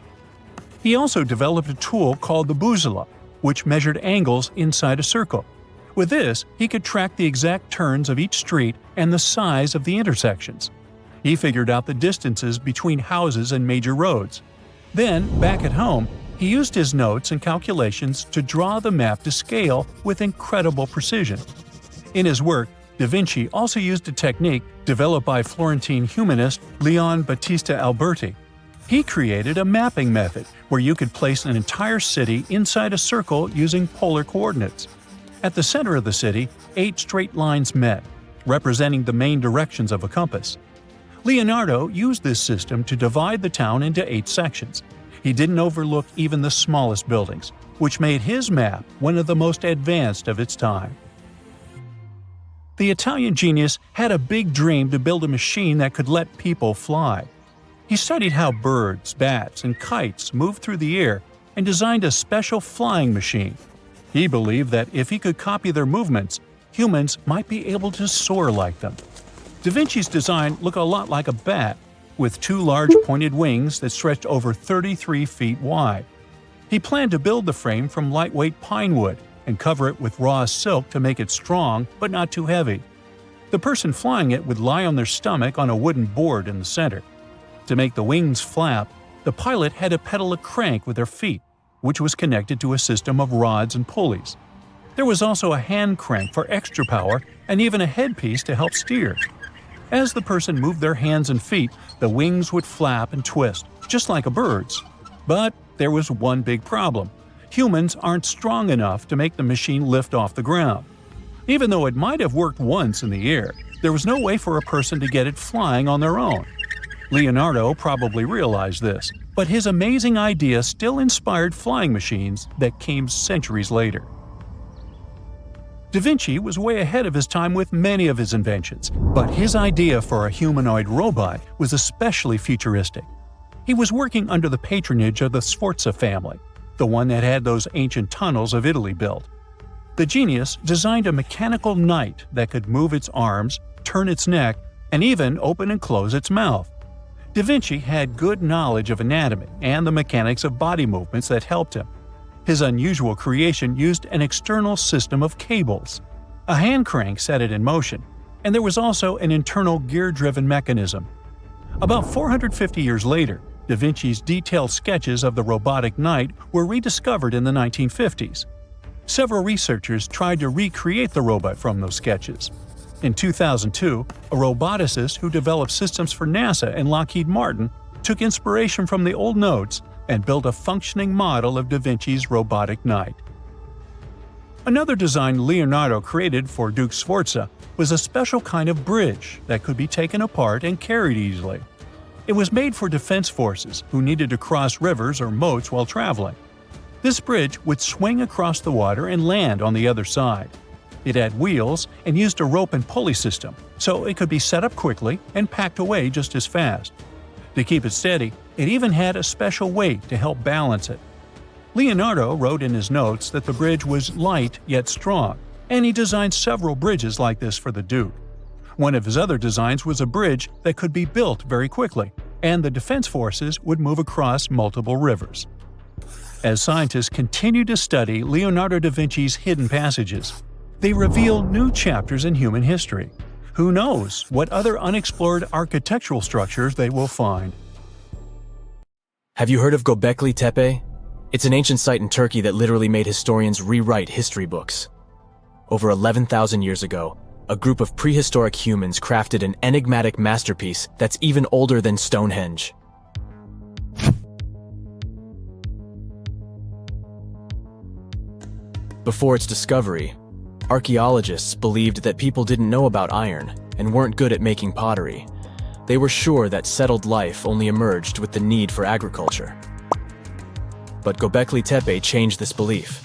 He also developed a tool called the boussole, which measured angles inside a circle. With this, he could track the exact turns of each street and the size of the intersections. He figured out the distances between houses and major roads. Then, back at home, he used his notes and calculations to draw the map to scale with incredible precision. In his work, Da Vinci also used a technique developed by Florentine humanist Leon Battista Alberti. He created a mapping method where you could place an entire city inside a circle using polar coordinates. At the center of the city, 8 straight lines met, representing the main directions of a compass. Leonardo used this system to divide the town into 8 sections. He didn't overlook even the smallest buildings, which made his map one of the most advanced of its time. The Italian genius had a big dream to build a machine that could let people fly. He studied how birds, bats, and kites moved through the air and designed a special flying machine. He believed that if he could copy their movements, humans might be able to soar like them. Da Vinci's design looked a lot like a bat, with 2 large pointed wings that stretched over 33 feet wide. He planned to build the frame from lightweight pine wood and cover it with raw silk to make it strong but not too heavy. The person flying it would lie on their stomach on a wooden board in the center. To make the wings flap, the pilot had to pedal a crank with their feet, which was connected to a system of rods and pulleys. There was also a hand crank for extra power and even a headpiece to help steer. As the person moved their hands and feet, the wings would flap and twist, just like a bird's. But there was one big problem. Humans aren't strong enough to make the machine lift off the ground. Even though it might have worked once in the air, there was no way for a person to get it flying on their own. Leonardo probably realized this, but his amazing idea still inspired flying machines that came centuries later. Da Vinci was way ahead of his time with many of his inventions, but his idea for a humanoid robot was especially futuristic. He was working under the patronage of the Sforza family, the one that had those ancient tunnels of Italy built. The genius designed a mechanical knight that could move its arms, turn its neck, and even open and close its mouth. Da Vinci had good knowledge of anatomy and the mechanics of body movements that helped him. His unusual creation used an external system of cables. A hand crank set it in motion, and there was also an internal gear-driven mechanism. About 450 years later, Da Vinci's detailed sketches of the robotic knight were rediscovered in the 1950s. Several researchers tried to recreate the robot from those sketches. In 2002, a roboticist who developed systems for NASA and Lockheed Martin took inspiration from the old notes and built a functioning model of Da Vinci's robotic knight. Another design Leonardo created for Duke Sforza was a special kind of bridge that could be taken apart and carried easily. It was made for defense forces who needed to cross rivers or moats while traveling. This bridge would swing across the water and land on the other side. It had wheels and used a rope and pulley system, so it could be set up quickly and packed away just as fast. To keep it steady, it even had a special weight to help balance it. Leonardo wrote in his notes that the bridge was light yet strong, and he designed several bridges like this for the Duke. One of his other designs was a bridge that could be built very quickly, and the defense forces would move across multiple rivers. As scientists continue to study Leonardo da Vinci's hidden passages, they reveal new chapters in human history. Who knows what other unexplored architectural structures they will find? Have you heard of Göbekli Tepe? It's an ancient site in Turkey that literally made historians rewrite history books. Over 11,000 years ago, a group of prehistoric humans crafted an enigmatic masterpiece that's even older than Stonehenge. Before its discovery, archaeologists believed that people didn't know about iron and weren't good at making pottery. They were sure that settled life only emerged with the need for agriculture. But Göbekli Tepe changed this belief.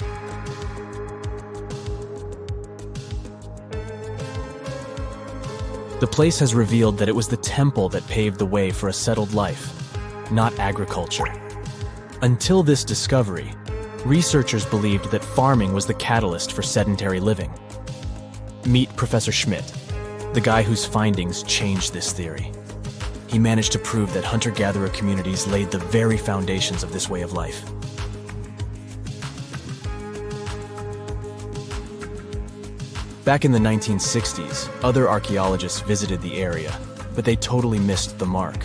The place has revealed that it was the temple that paved the way for a settled life, not agriculture. Until this discovery, researchers believed that farming was the catalyst for sedentary living. Meet Professor Schmidt, the guy whose findings changed this theory. He managed to prove that hunter-gatherer communities laid the very foundations of this way of life. Back in the 1960s, other archaeologists visited the area, but they totally missed the mark.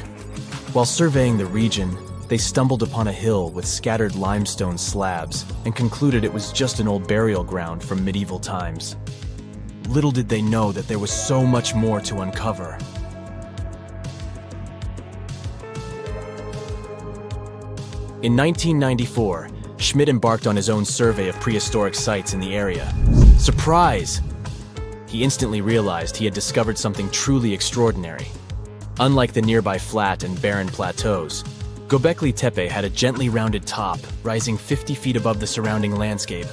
While surveying the region, they stumbled upon a hill with scattered limestone slabs and concluded it was just an old burial ground from medieval times. Little did they know that there was so much more to uncover. In 1994, Schmidt embarked on his own survey of prehistoric sites in the area. Surprise! He instantly realized he had discovered something truly extraordinary. Unlike the nearby flat and barren plateaus, Göbekli Tepe had a gently rounded top, rising 50 feet above the surrounding landscape.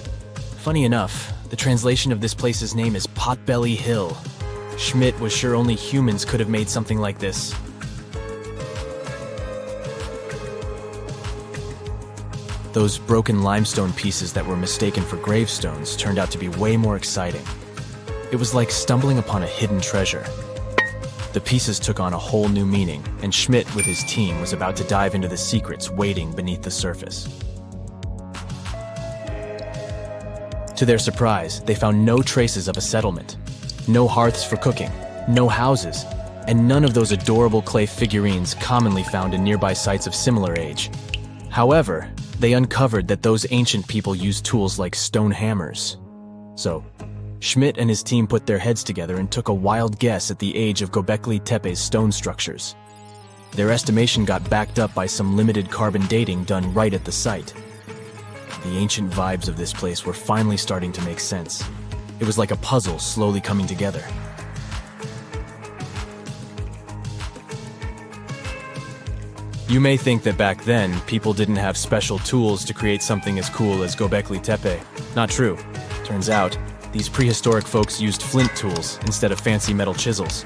Funny enough, the translation of this place's name is Potbelly Hill. Schmidt was sure only humans could have made something like this. Those broken limestone pieces that were mistaken for gravestones turned out to be way more exciting. It was like stumbling upon a hidden treasure. The pieces took on a whole new meaning, and Schmidt with his team was about to dive into the secrets waiting beneath the surface. To their surprise, they found no traces of a settlement. No hearths for cooking, no houses, and none of those adorable clay figurines commonly found in nearby sites of similar age. However, they uncovered that those ancient people used tools like stone hammers. So, Schmidt and his team put their heads together and took a wild guess at the age of Göbekli Tepe's stone structures. Their estimation got backed up by some limited carbon dating done right at the site. The ancient vibes of this place were finally starting to make sense. It was like a puzzle slowly coming together. You may think that back then, people didn't have special tools to create something as cool as Göbekli Tepe. Not true. Turns out, these prehistoric folks used flint tools instead of fancy metal chisels.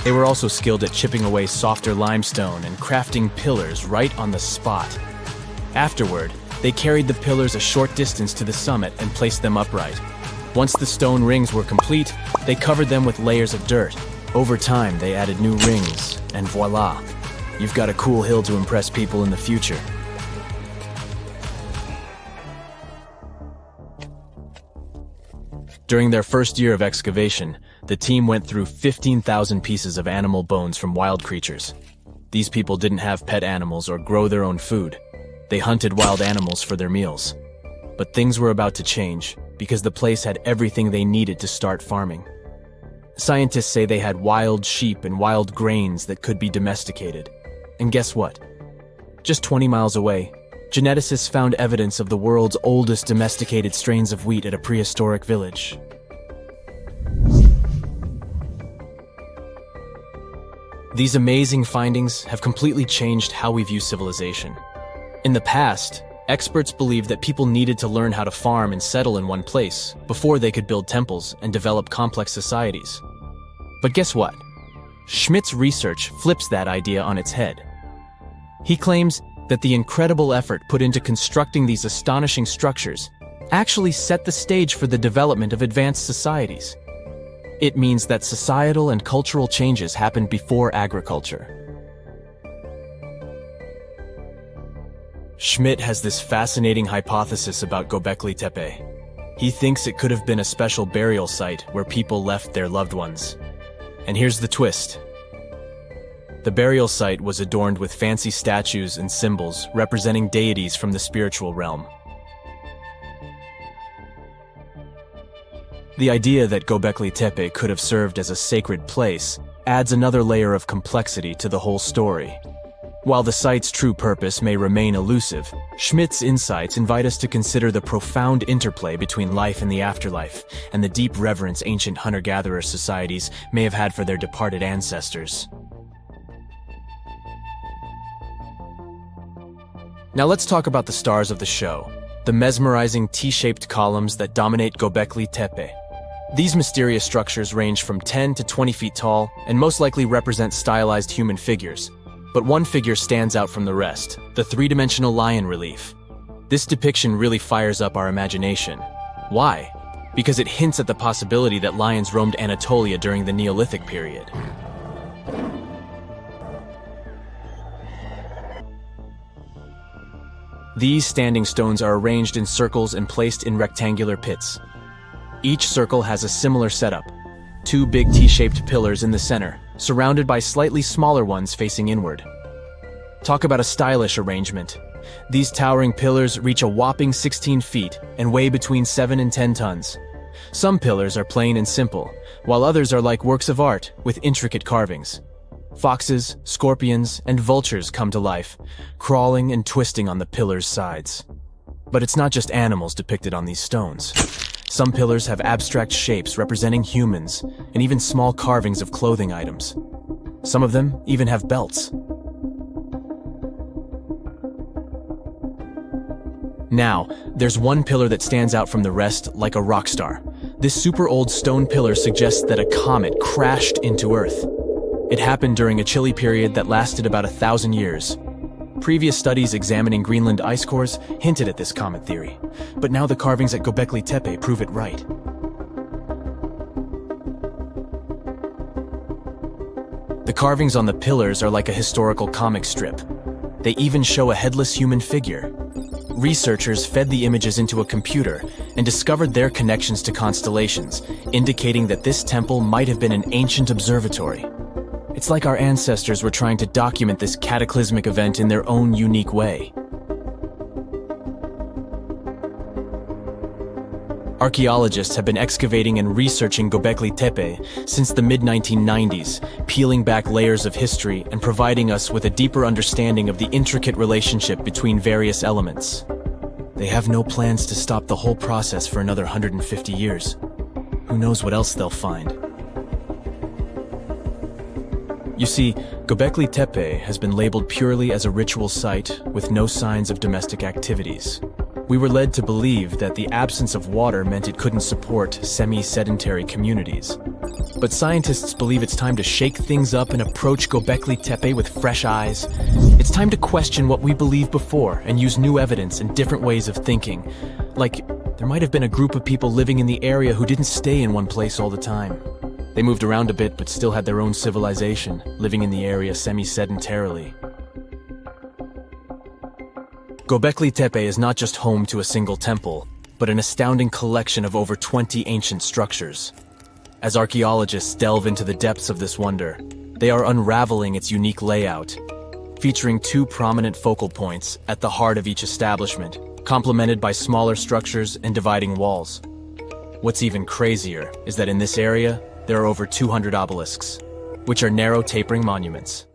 They were also skilled at chipping away softer limestone and crafting pillars right on the spot. Afterward, they carried the pillars a short distance to the summit and placed them upright. Once the stone rings were complete, they covered them with layers of dirt. Over time, they added new rings, and voila! You've got a cool hill to impress people in the future. During their first year of excavation, the team went through 15,000 pieces of animal bones from wild creatures. These people didn't have pet animals or grow their own food. They hunted wild animals for their meals. But things were about to change, because the place had everything they needed to start farming. Scientists say they had wild sheep and wild grains that could be domesticated. And guess what? Just 20 miles away, geneticists found evidence of the world's oldest domesticated strains of wheat at a prehistoric village. These amazing findings have completely changed how we view civilization. In the past, experts believed that people needed to learn how to farm and settle in one place before they could build temples and develop complex societies. But guess what? Schmidt's research flips that idea on its head. He claims that the incredible effort put into constructing these astonishing structures actually set the stage for the development of advanced societies. It means that societal and cultural changes happened before agriculture. Schmidt has this fascinating hypothesis about Göbekli Tepe. He thinks it could have been a special burial site where people left their loved ones. And here's the twist. The burial site was adorned with fancy statues and symbols representing deities from the spiritual realm. The idea that Göbekli Tepe could have served as a sacred place adds another layer of complexity to the whole story. While the site's true purpose may remain elusive, Schmidt's insights invite us to consider the profound interplay between life and the afterlife, and the deep reverence ancient hunter-gatherer societies may have had for their departed ancestors. Now let's talk about the stars of the show, the mesmerizing T-shaped columns that dominate Göbekli Tepe. These mysterious structures range from 10 to 20 feet tall and most likely represent stylized human figures. But one figure stands out from the rest, the three-dimensional lion relief. This depiction really fires up our imagination. Why? Because it hints at the possibility that lions roamed Anatolia during the Neolithic period. These standing stones are arranged in circles and placed in rectangular pits. Each circle has a similar setup: 2 big T-shaped pillars in the center, surrounded by slightly smaller ones facing inward. Talk about a stylish arrangement. These towering pillars reach a whopping 16 feet and weigh between 7 and 10 tons. Some pillars are plain and simple, while others are like works of art with intricate carvings. Foxes, scorpions, and vultures come to life, crawling and twisting on the pillars' sides. But it's not just animals depicted on these stones. Some pillars have abstract shapes representing humans, and even small carvings of clothing items. Some of them even have belts. Now, there's one pillar that stands out from the rest like a rock star. This super old stone pillar suggests that a comet crashed into Earth. It happened during a chilly period that lasted about 1,000 years. Previous studies examining Greenland ice cores hinted at this comet theory, but now the carvings at Göbekli Tepe prove it right. The carvings on the pillars are like a historical comic strip. They even show a headless human figure. Researchers fed the images into a computer and discovered their connections to constellations, indicating that this temple might have been an ancient observatory. It's like our ancestors were trying to document this cataclysmic event in their own unique way. Archaeologists have been excavating and researching Göbekli Tepe since the mid-1990s, peeling back layers of history and providing us with a deeper understanding of the intricate relationship between various elements. They have no plans to stop the whole process for another 150 years. Who knows what else they'll find? You see, Göbekli Tepe has been labeled purely as a ritual site with no signs of domestic activities. We were led to believe that the absence of water meant it couldn't support semi-sedentary communities. But scientists believe it's time to shake things up and approach Göbekli Tepe with fresh eyes. It's time to question what we believed before and use new evidence and different ways of thinking. Like, there might have been a group of people living in the area who didn't stay in one place all the time. They moved around a bit but still had their own civilization, living in the area semi-sedentarily. Göbekli Tepe is not just home to a single temple, but an astounding collection of over 20 ancient structures. As archaeologists delve into the depths of this wonder, they are unraveling its unique layout, featuring 2 prominent focal points at the heart of each establishment, complemented by smaller structures and dividing walls. What's even crazier is that in this area, there are over 200 obelisks, which are narrow tapering monuments.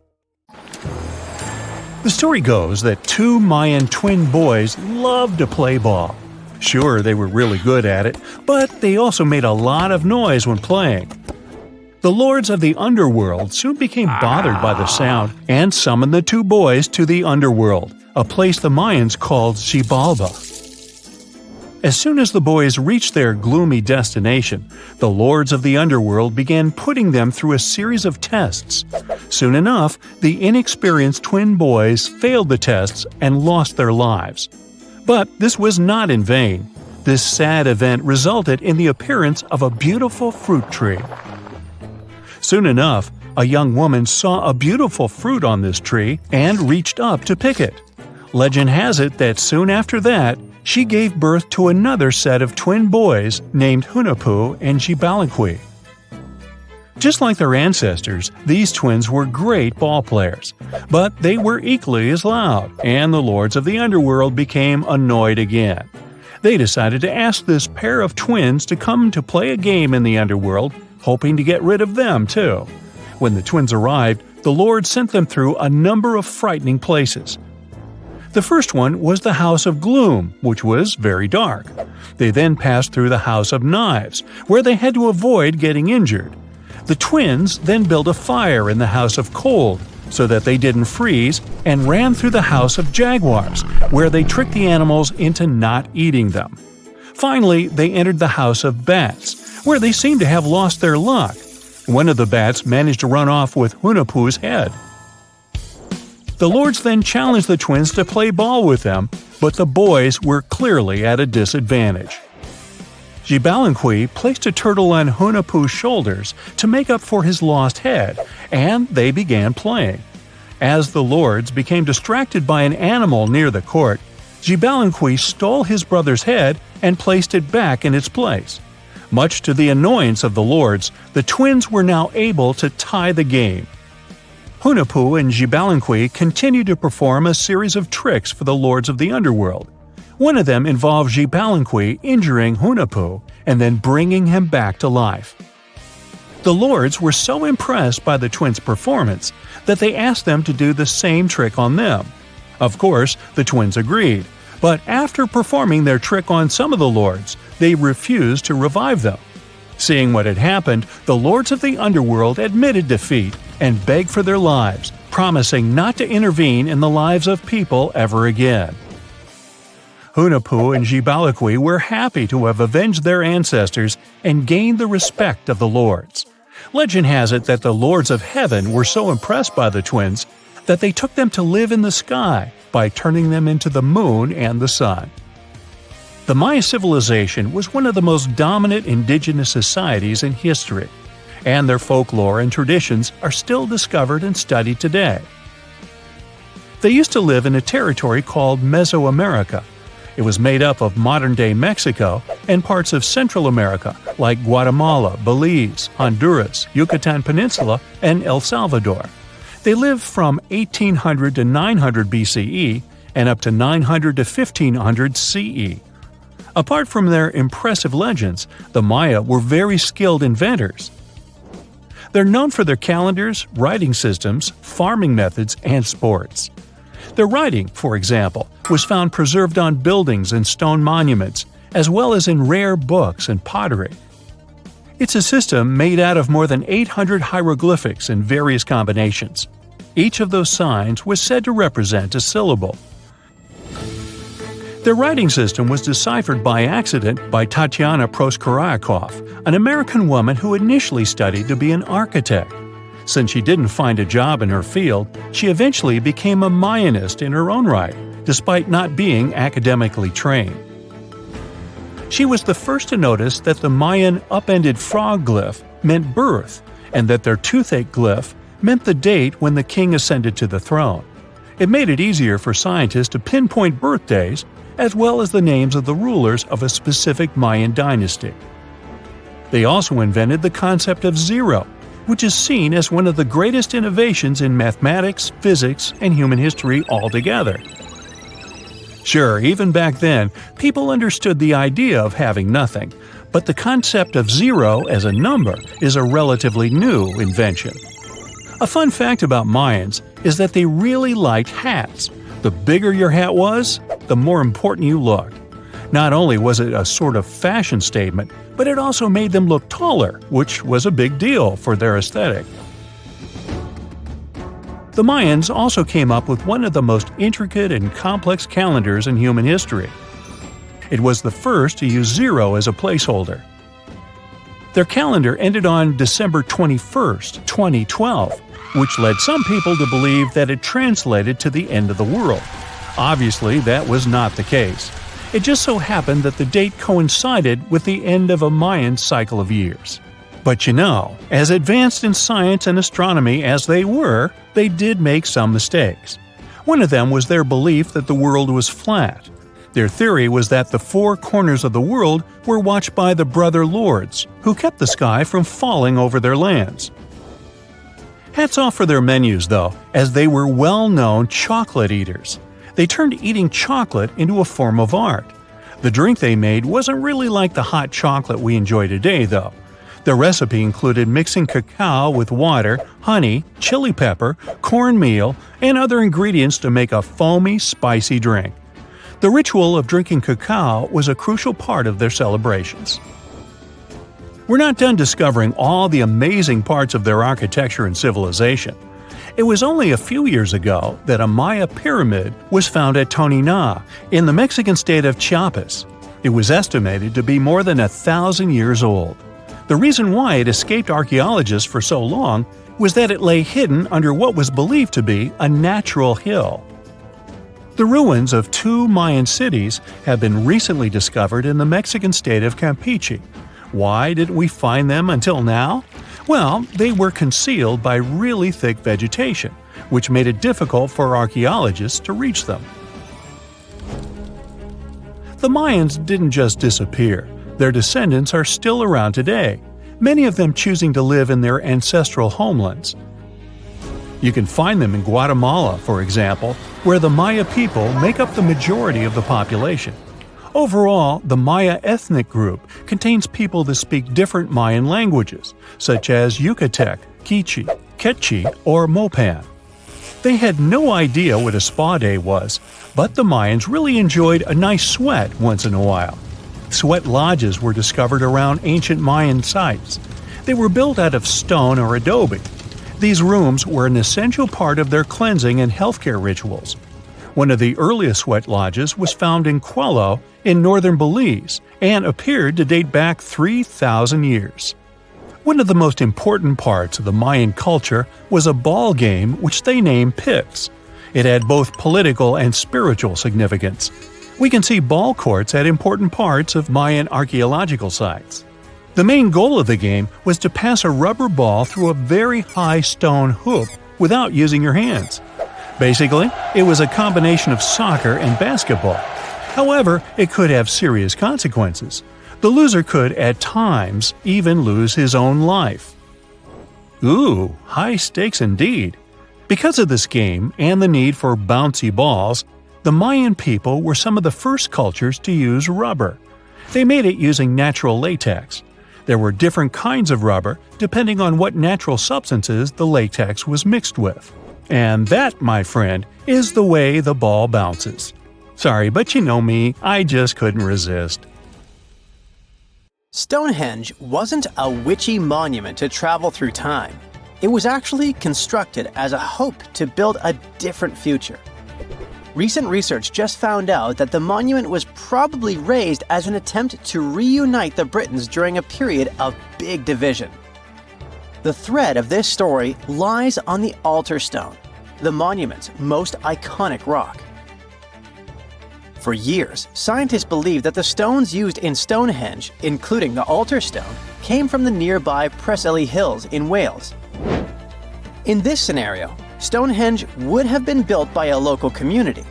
The story goes that 2 Mayan twin boys loved to play ball. Sure, they were really good at it, but they also made a lot of noise when playing. The lords of the underworld soon became bothered by the sound and summoned the 2 boys to the underworld, a place the Mayans called Xibalba. As soon as the boys reached their gloomy destination, the lords of the underworld began putting them through a series of tests. Soon enough, the inexperienced twin boys failed the tests and lost their lives. But this was not in vain. This sad event resulted in the appearance of a beautiful fruit tree. Soon enough, a young woman saw a beautiful fruit on this tree and reached up to pick it. Legend has it that soon after that, she gave birth to another set of twin boys named Hunahpu and Xibalbaqui. Just like their ancestors, these twins were great ball players, but they were equally as loud, and the lords of the underworld became annoyed again. They decided to ask this pair of twins to come to play a game in the underworld, hoping to get rid of them too. When the twins arrived, the lord sent them through a number of frightening places. The first one was the House of Gloom, which was very dark. They then passed through the House of Knives, where they had to avoid getting injured. The twins then built a fire in the House of Cold, so that they didn't freeze, and ran through the House of Jaguars, where they tricked the animals into not eating them. Finally, they entered the House of Bats, where they seemed to have lost their luck. One of the bats managed to run off with Hunahpu's head. The lords then challenged the twins to play ball with them, but the boys were clearly at a disadvantage. Xibalanqui placed a turtle on Hunahpu's shoulders to make up for his lost head, and they began playing. As the lords became distracted by an animal near the court, Xibalanqui stole his brother's head and placed it back in its place. Much to the annoyance of the lords, the twins were now able to tie the game. Hunahpu and Xibalanqui continued to perform a series of tricks for the lords of the underworld. One of them involved Xibalanqui injuring Hunahpu and then bringing him back to life. The lords were so impressed by the twins' performance that they asked them to do the same trick on them. Of course, the twins agreed, but after performing their trick on some of the lords, they refused to revive them. Seeing what had happened, the lords of the underworld admitted defeat and begged for their lives, promising not to intervene in the lives of people ever again. Hunahpu and Xibalanqui were happy to have avenged their ancestors and gained the respect of the lords. Legend has it that the lords of heaven were so impressed by the twins that they took them to live in the sky by turning them into the moon and the sun. The Maya civilization was one of the most dominant indigenous societies in history, and their folklore and traditions are still discovered and studied today. They used to live in a territory called Mesoamerica. It was made up of modern-day Mexico and parts of Central America like Guatemala, Belize, Honduras, Yucatan Peninsula, and El Salvador. They lived from 1800 to 900 BCE and up to 900 to 1500 CE. Apart from their impressive legends, the Maya were very skilled inventors. They're known for their calendars, writing systems, farming methods, and sports. Their writing, for example, was found preserved on buildings and stone monuments, as well as in rare books and pottery. It's a system made out of more than 800 hieroglyphics in various combinations. Each of those signs was said to represent a syllable. Their writing system was deciphered by accident by Tatiana Proskorakov, an American woman who initially studied to be an architect. Since she didn't find a job in her field, she eventually became a Mayanist in her own right, despite not being academically trained. She was the first to notice that the Mayan upended frog glyph meant birth, and that their toothache glyph meant the date when the king ascended to the throne. It made it easier for scientists to pinpoint birthdays, as well as the names of the rulers of a specific Mayan dynasty. They also invented the concept of zero, which is seen as one of the greatest innovations in mathematics, physics, and human history altogether. Sure, even back then, people understood the idea of having nothing, but the concept of zero as a number is a relatively new invention. A fun fact about Mayans is that they really liked hats. The bigger your hat was, the more important you looked. Not only was it a sort of fashion statement, but it also made them look taller, which was a big deal for their aesthetic. The Mayans also came up with one of the most intricate and complex calendars in human history. It was the first to use zero as a placeholder. Their calendar ended on December 21st, 2012, which led some people to believe that it translated to the end of the world. Obviously, that was not the case. It just so happened that the date coincided with the end of a Mayan cycle of years. But you know, as advanced in science and astronomy as they were, they did make some mistakes. One of them was their belief that the world was flat. Their theory was that the four corners of the world were watched by the brother lords, who kept the sky from falling over their lands. Hats off for their menus, though, as they were well-known chocolate eaters. They turned eating chocolate into a form of art. The drink they made wasn't really like the hot chocolate we enjoy today, though. The recipe included mixing cacao with water, honey, chili pepper, cornmeal, and other ingredients to make a foamy, spicy drink. The ritual of drinking cacao was a crucial part of their celebrations. We're not done discovering all the amazing parts of their architecture and civilization. It was only a few years ago that a Maya pyramid was found at Tonina, in the Mexican state of Chiapas. It was estimated to be more than 1,000 years old. The reason why it escaped archaeologists for so long was that it lay hidden under what was believed to be a natural hill. The ruins of 2 Mayan cities have been recently discovered in the Mexican state of Campeche. Why didn't we find them until now? Well, they were concealed by really thick vegetation, which made it difficult for archaeologists to reach them. The Mayans didn't just disappear. Their descendants are still around today, many of them choosing to live in their ancestral homelands. You can find them in Guatemala, for example, where the Maya people make up the majority of the population. Overall, the Maya ethnic group contains people that speak different Mayan languages, such as Yucatec, Quiche, Quechua, or Mopan. They had no idea what a spa day was, but the Mayans really enjoyed a nice sweat once in a while. Sweat lodges were discovered around ancient Mayan sites. They were built out of stone or adobe. These rooms were an essential part of their cleansing and healthcare rituals. One of the earliest sweat lodges was found in Quello in northern Belize and appeared to date back 3,000 years. One of the most important parts of the Mayan culture was a ball game which they named Pix. It had both political and spiritual significance. We can see ball courts at important parts of Mayan archaeological sites. The main goal of the game was to pass a rubber ball through a very high stone hoop without using your hands. Basically, it was a combination of soccer and basketball. However, it could have serious consequences. The loser could, at times, even lose his own life. Ooh, high stakes indeed. Because of this game and the need for bouncy balls, the Mayan people were some of the first cultures to use rubber. They made it using natural latex. There were different kinds of rubber depending on what natural substances the latex was mixed with. And that, my friend, is the way the ball bounces. Sorry, but you know me, I just couldn't resist. Stonehenge wasn't a witchy monument to travel through time. It was actually constructed as a hope to build a different future. Recent research just found out that the monument was probably raised as an attempt to reunite the Britons during a period of big division. The thread of this story lies on the altar stone, the monument's most iconic rock. For years, scientists believed that the stones used in Stonehenge, including the altar stone, came from the nearby Preseli Hills in Wales. In this scenario, Stonehenge would have been built by a local community.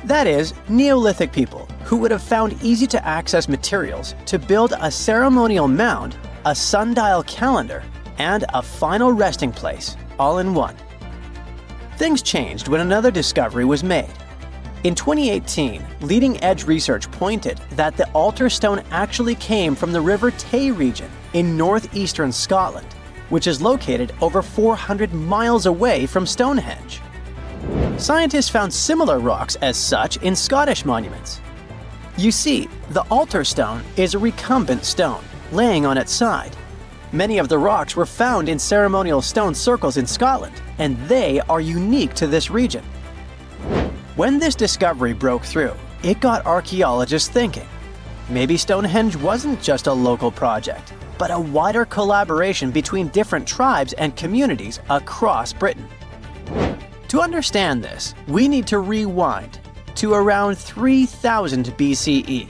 That is, Neolithic people who would have found easy-to-access materials to build a ceremonial mound, a sundial calendar, and a final resting place, all in one. Things changed when another discovery was made. In 2018, leading-edge research pointed that the altar stone actually came from the River Tay region in northeastern Scotland, which is located over 400 miles away from Stonehenge. Scientists found similar rocks as such in Scottish monuments. You see, the altar stone is a recumbent stone, laying on its side. Many of the rocks were found in ceremonial stone circles in Scotland, and they are unique to this region. When this discovery broke through, it got archaeologists thinking. Maybe Stonehenge wasn't just a local project, but a wider collaboration between different tribes and communities across Britain. To understand this, we need to rewind to around 3000 BCE.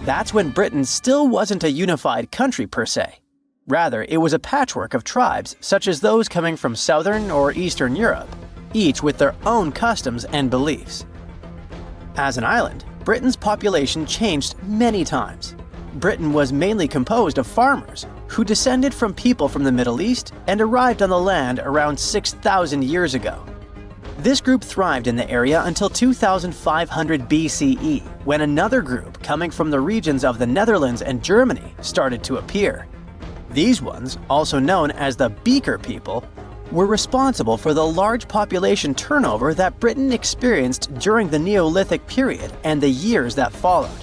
That's when Britain still wasn't a unified country per se. Rather, it was a patchwork of tribes such as those coming from southern or eastern Europe, each with their own customs and beliefs. As an island, Britain's population changed many times. Britain was mainly composed of farmers who descended from people from the Middle East and arrived on the land around 6,000 years ago. This group thrived in the area until 2500 BCE, when another group coming from the regions of the Netherlands and Germany started to appear. These ones, also known as the Beaker people, were responsible for the large population turnover that Britain experienced during the Neolithic period and the years that followed.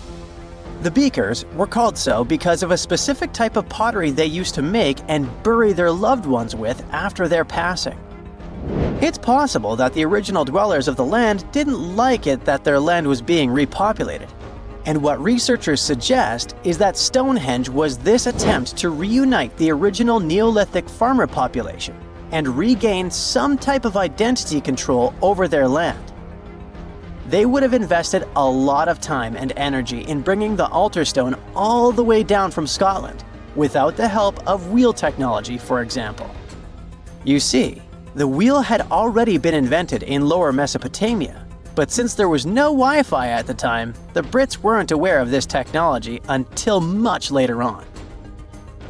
The Beakers were called so because of a specific type of pottery they used to make and bury their loved ones with after their passing. It's possible that the original dwellers of the land didn't like it that their land was being repopulated. And what researchers suggest is that Stonehenge was this attempt to reunite the original Neolithic farmer population and regain some type of identity control over their land. they would have invested a lot of time and energy in bringing the altar stone all the way down from Scotland, without the help of wheel technology, for example. You see, the wheel had already been invented in Lower Mesopotamia, but since there was no Wi-Fi at the time, the Brits weren't aware of this technology until much later on.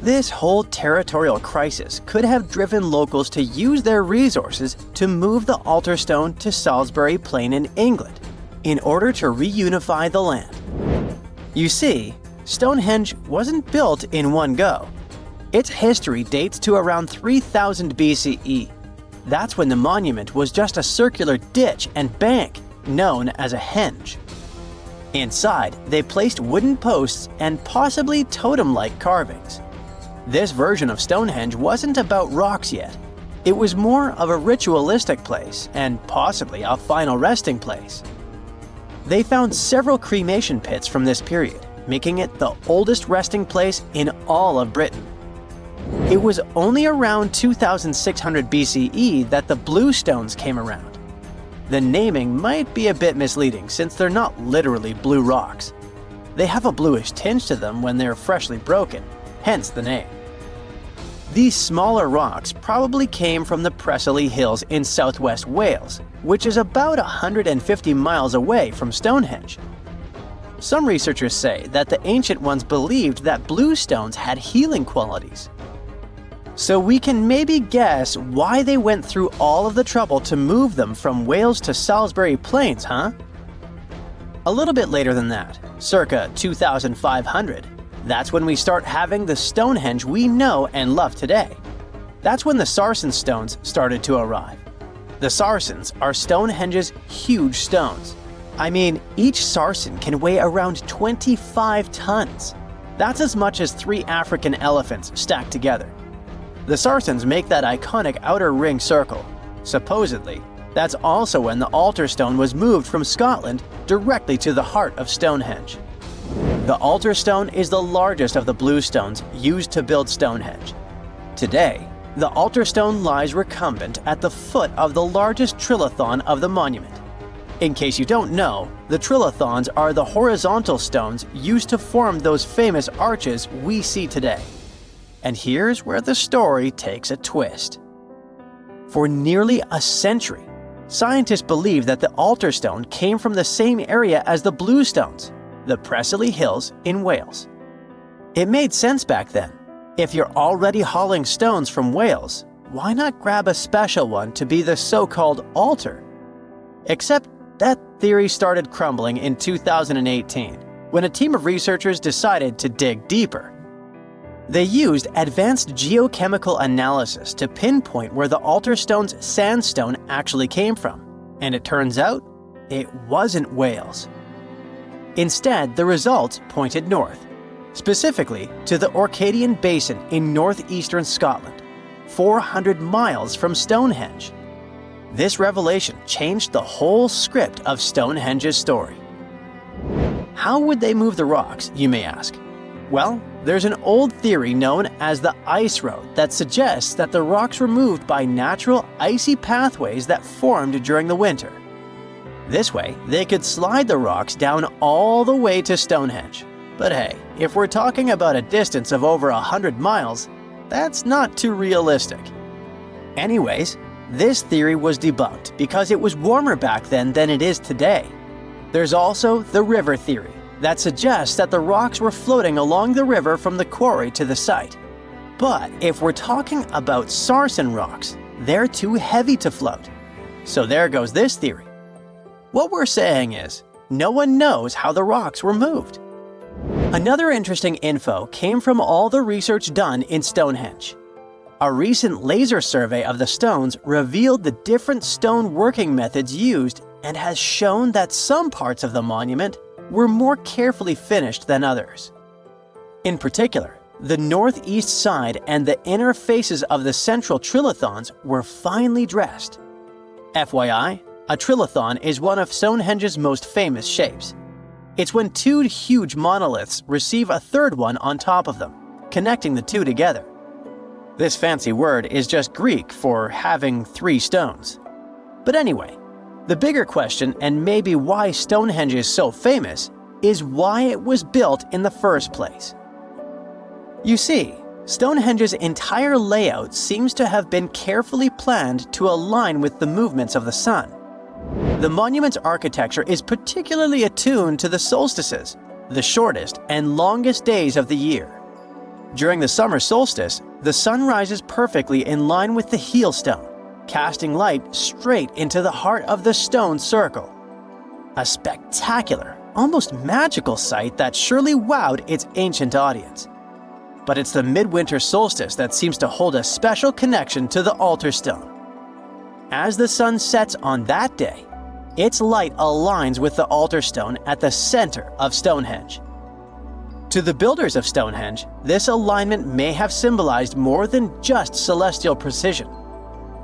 This whole territorial crisis could have driven locals to use their resources to move the altar stone to Salisbury Plain in England, in order to reunify the land. You see, Stonehenge wasn't built in one go. Its history dates to around 3000 BCE. That's when the monument was just a circular ditch and bank, known as a henge. Inside, they placed wooden posts and possibly totem-like carvings. This version of Stonehenge wasn't about rocks yet. It was more of a ritualistic place and possibly a final resting place. They found several cremation pits from this period, making it the oldest resting place in all of Britain. It was only around 2600 BCE that the blue stones came around. The naming might be a bit misleading since they're not literally blue rocks. They have a bluish tinge to them when they're freshly broken, hence the name. These smaller rocks probably came from the Preseli Hills in southwest Wales, which is about 150 miles away from Stonehenge. Some researchers say that the ancient ones believed that blue stones had healing qualities. So we can maybe guess why they went through all of the trouble to move them from Wales to Salisbury Plains, huh? A little bit later than that, circa 2500, that's when we start having the Stonehenge we know and love today. That's when the Sarsen stones started to arrive. The Sarsens are Stonehenge's huge stones. I mean, each Sarsen can weigh around 25 tons. That's as much as 3 African elephants stacked together. The Sarsens make that iconic outer ring circle. Supposedly, that's also when the altar stone was moved from Scotland directly to the heart of Stonehenge. The altar stone is the largest of the blue stones used to build Stonehenge. Today, the altar stone lies recumbent at the foot of the largest trilithon of the monument. In case you don't know, the trilithons are the horizontal stones used to form those famous arches we see today. And here's where the story takes a twist. For nearly a century, scientists believed that the altar stone came from the same area as the blue stones, the Preseli Hills in Wales. It made sense back then. If you're already hauling stones from Wales, why not grab a special one to be the so-called altar? Except that theory started crumbling in 2018, when a team of researchers decided to dig deeper. They used advanced geochemical analysis to pinpoint where the altar stone's sandstone actually came from, and it turns out it wasn't Wales. Instead, the results pointed north, specifically to the Orcadian Basin in northeastern Scotland, 400 miles from Stonehenge. This revelation changed the whole script of Stonehenge's story. How would they move the rocks, you may ask? Well, there's an old theory known as the ice road that suggests that the rocks were moved by natural icy pathways that formed during the winter. This way, they could slide the rocks down all the way to Stonehenge. But hey, if we're talking about a distance of over 100 miles, that's not too realistic. Anyways, this theory was debunked because it was warmer back then than it is today. There's also the river theory that suggests that the rocks were floating along the river from the quarry to the site. But if we're talking about Sarsen rocks, they're too heavy to float. So there goes this theory. What we're saying is, no one knows how the rocks were moved. Another interesting info came from all the research done in Stonehenge. A recent laser survey of the stones revealed the different stone working methods used and has shown that some parts of the monument were more carefully finished than others. In particular, the northeast side and the inner faces of the central trilithons were finely dressed. FYI, a trilithon is one of Stonehenge's most famous shapes. It's when 2 huge monoliths receive a third one on top of them, connecting the 2 together. This fancy word is just Greek for having 3 stones. But anyway, The bigger question, and maybe why Stonehenge is so famous, is why it was built in the first place. You see, Stonehenge's entire layout seems to have been carefully planned to align with the movements of the sun. The monument's architecture is particularly attuned to the solstices, the shortest and longest days of the year. During the summer solstice, the sun rises perfectly in line with the heel stone, casting light straight into the heart of the stone circle. A spectacular, almost magical sight that surely wowed its ancient audience. But it's the midwinter solstice that seems to hold a special connection to the altar stone. As the sun sets on that day, its light aligns with the altar stone at the center of Stonehenge. To the builders of Stonehenge, this alignment may have symbolized more than just celestial precision.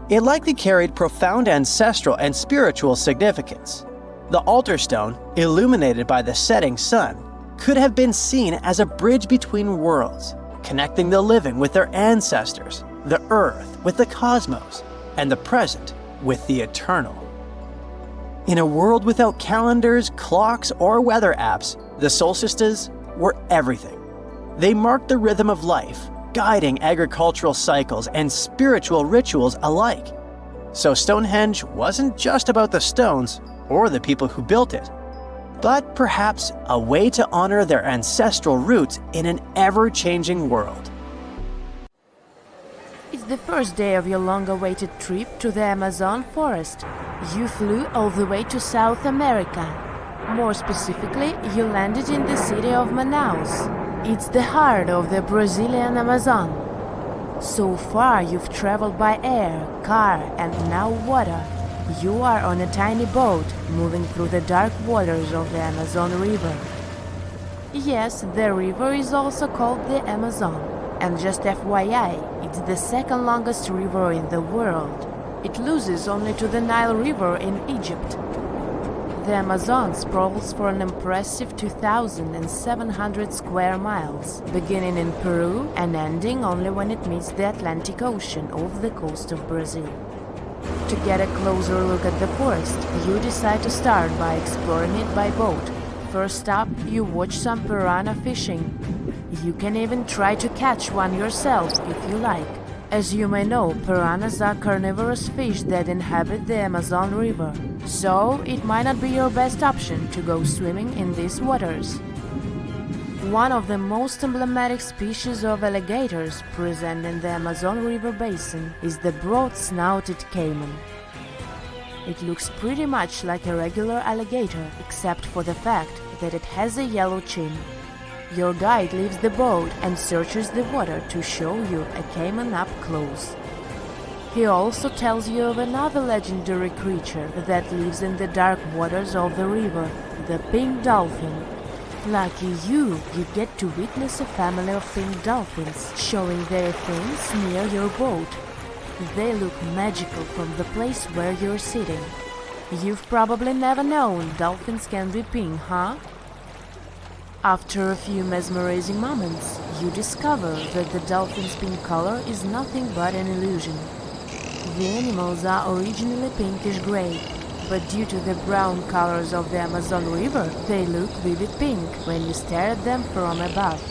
It likely carried profound ancestral and spiritual significance. The altar stone, illuminated by the setting sun, could have been seen as a bridge between worlds, connecting the living with their ancestors, the earth with the cosmos, and the present with the eternal. In a world without calendars, clocks, or weather apps, the solstices were everything. They marked the rhythm of life, guiding agricultural cycles and spiritual rituals alike. So Stonehenge wasn't just about the stones or the people who built it, but perhaps a way to honor their ancestral roots in an ever-changing world. It's the first day of your long-awaited trip to the Amazon forest. You flew all the way to South America. More specifically, you landed in the city of Manaus. It's the heart of the Brazilian Amazon. So far, you've traveled by air, car, and now water. You are on a tiny boat, moving through the dark waters of the Amazon River. Yes, the river is also called the Amazon. And just FYI, it's the second longest river in the world. It loses only to the Nile River in Egypt. The Amazon sprawls for an impressive 2,700 square miles, beginning in Peru and ending only when it meets the Atlantic Ocean off the coast of Brazil. To get a closer look at the forest, you decide to start by exploring it by boat. First up, you watch some piranha fishing. You can even try to catch one yourself if you like. As you may know, piranhas are carnivorous fish that inhabit the Amazon River, so it might not be your best option to go swimming in these waters. One of the most emblematic species of alligators present in the Amazon River basin is the broad-snouted caiman. It looks pretty much like a regular alligator, except for the fact that it has a yellow chin. Your guide leaves the boat and searches the water to show you a caiman up close. He also tells you of another legendary creature that lives in the dark waters of the river, the pink dolphin. Lucky you get to witness a family of pink dolphins showing their fins near your boat. They look magical from the place where you're sitting. You've probably never known dolphins can be pink, huh? After a few mesmerizing moments, you discover that the dolphin's pink color is nothing but an illusion. The animals are originally pinkish-gray, but due to the brown colors of the Amazon River, they look vivid pink when you stare at them from above.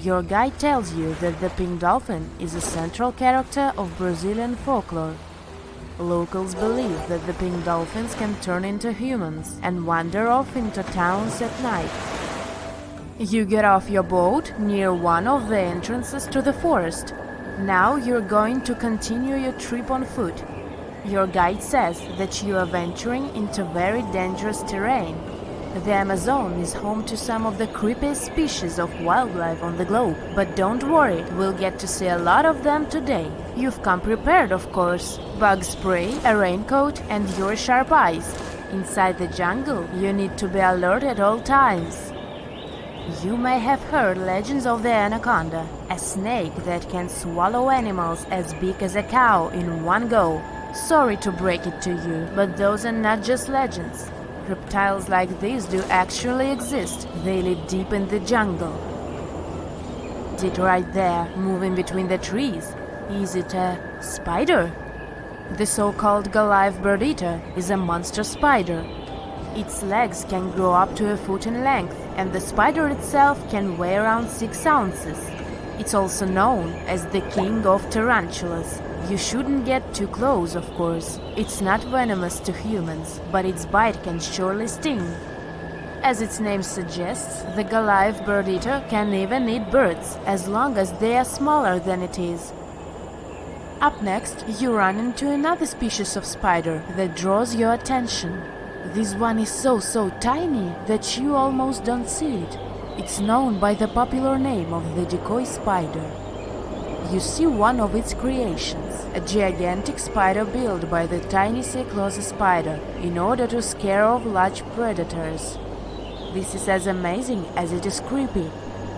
Your guide tells you that the pink dolphin is a central character of Brazilian folklore. Locals believe that the pink dolphins can turn into humans and wander off into towns at night. You get off your boat near one of the entrances to the forest. Now you're going to continue your trip on foot. Your guide says that you are venturing into very dangerous terrain. The Amazon is home to some of the creepiest species of wildlife on the globe. But don't worry, we'll get to see a lot of them today. You've come prepared, of course. Bug spray, a raincoat, and your sharp eyes. Inside the jungle, you need to be alert at all times. You may have heard legends of the anaconda, a snake that can swallow animals as big as a cow in one go. Sorry to break it to you, but those are not just legends. Reptiles like these do actually exist. They live deep in the jungle. Sit right there, moving between the trees. Is it a spider? The so-called Goliath bird-eater is a monster spider. Its legs can grow up to a foot in length, and the spider itself can weigh around 6 ounces. It's also known as the king of tarantulas. You shouldn't get too close, of course. It's not venomous to humans, but its bite can surely sting. As its name suggests, the Goliath bird-eater can even eat birds, as long as they are smaller than it is. Up next, you run into another species of spider that draws your attention. This one is so tiny that you almost don't see it. It's known by the popular name of the decoy spider. You see one of its creations, a gigantic spider built by the tiny Cyclosa spider in order to scare off large predators. This is as amazing as it is creepy.